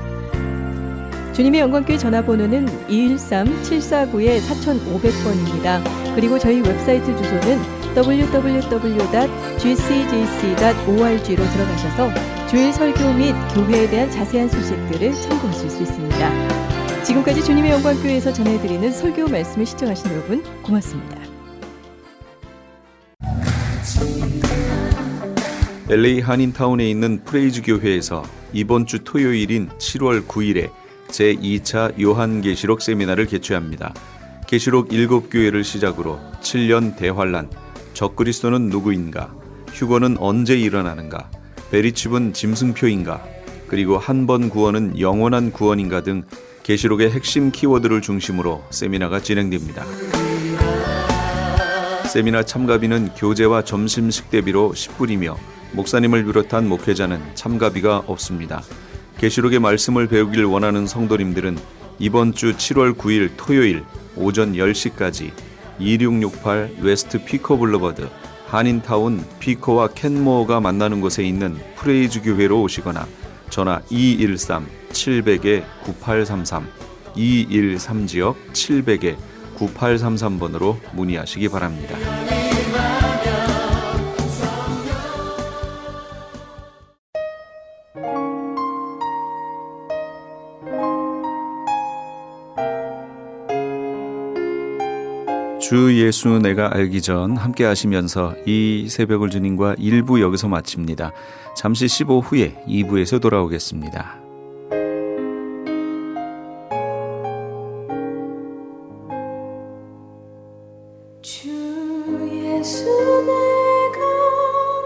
Speaker 9: 주님의 영광교회 전화번호는 213-749-4500번입니다. 그리고 저희 웹사이트 주소는 www.gcjc.org로 들어가셔서 주일 설교 및 교회에 대한 자세한 소식들을 참고하실 수 있습니다. 지금까지 주님의 영광교회에서 전해드리는 설교 말씀을 시청하신 여러분 고맙습니다.
Speaker 1: LA 한인타운에 있는 프레이즈 교회에서 이번 주 토요일인 7월 9일에 제2차 요한계시록 세미나를 개최합니다. 계시록 7교회를 시작으로 7년 대환란, 적그리스도는 누구인가, 휴거는 언제 일어나는가, 베리칩은 짐승표인가, 그리고 한 번 구원은 영원한 구원인가 등 계시록의 핵심 키워드를 중심으로 세미나가 진행됩니다. 세미나 참가비는 교재와 점심 식대비로 10불이며 목사님을 비롯한 목회자는 참가비가 없습니다. 계시록의 말씀을 배우길 원하는 성도님들은 이번 주 7월 9일 토요일 오전 10시까지 2668 웨스트 피커 블루버드 한인타운 피커와 켄모어가 만나는 곳에 있는 프레이즈 교회로 오시거나 전화 213-700-9833 213지역 700-9833번으로 문의하시기 바랍니다. 주 예수 내가 알기 전 함께 하시면서 이 새벽을 주님과 1부 여기서 마칩니다. 잠시 15 후에 2부에서 돌아오겠습니다.
Speaker 10: 주 예수 내가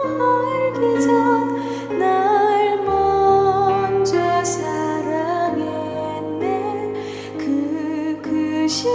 Speaker 10: 알기 전 날 먼저 사랑했네 그 신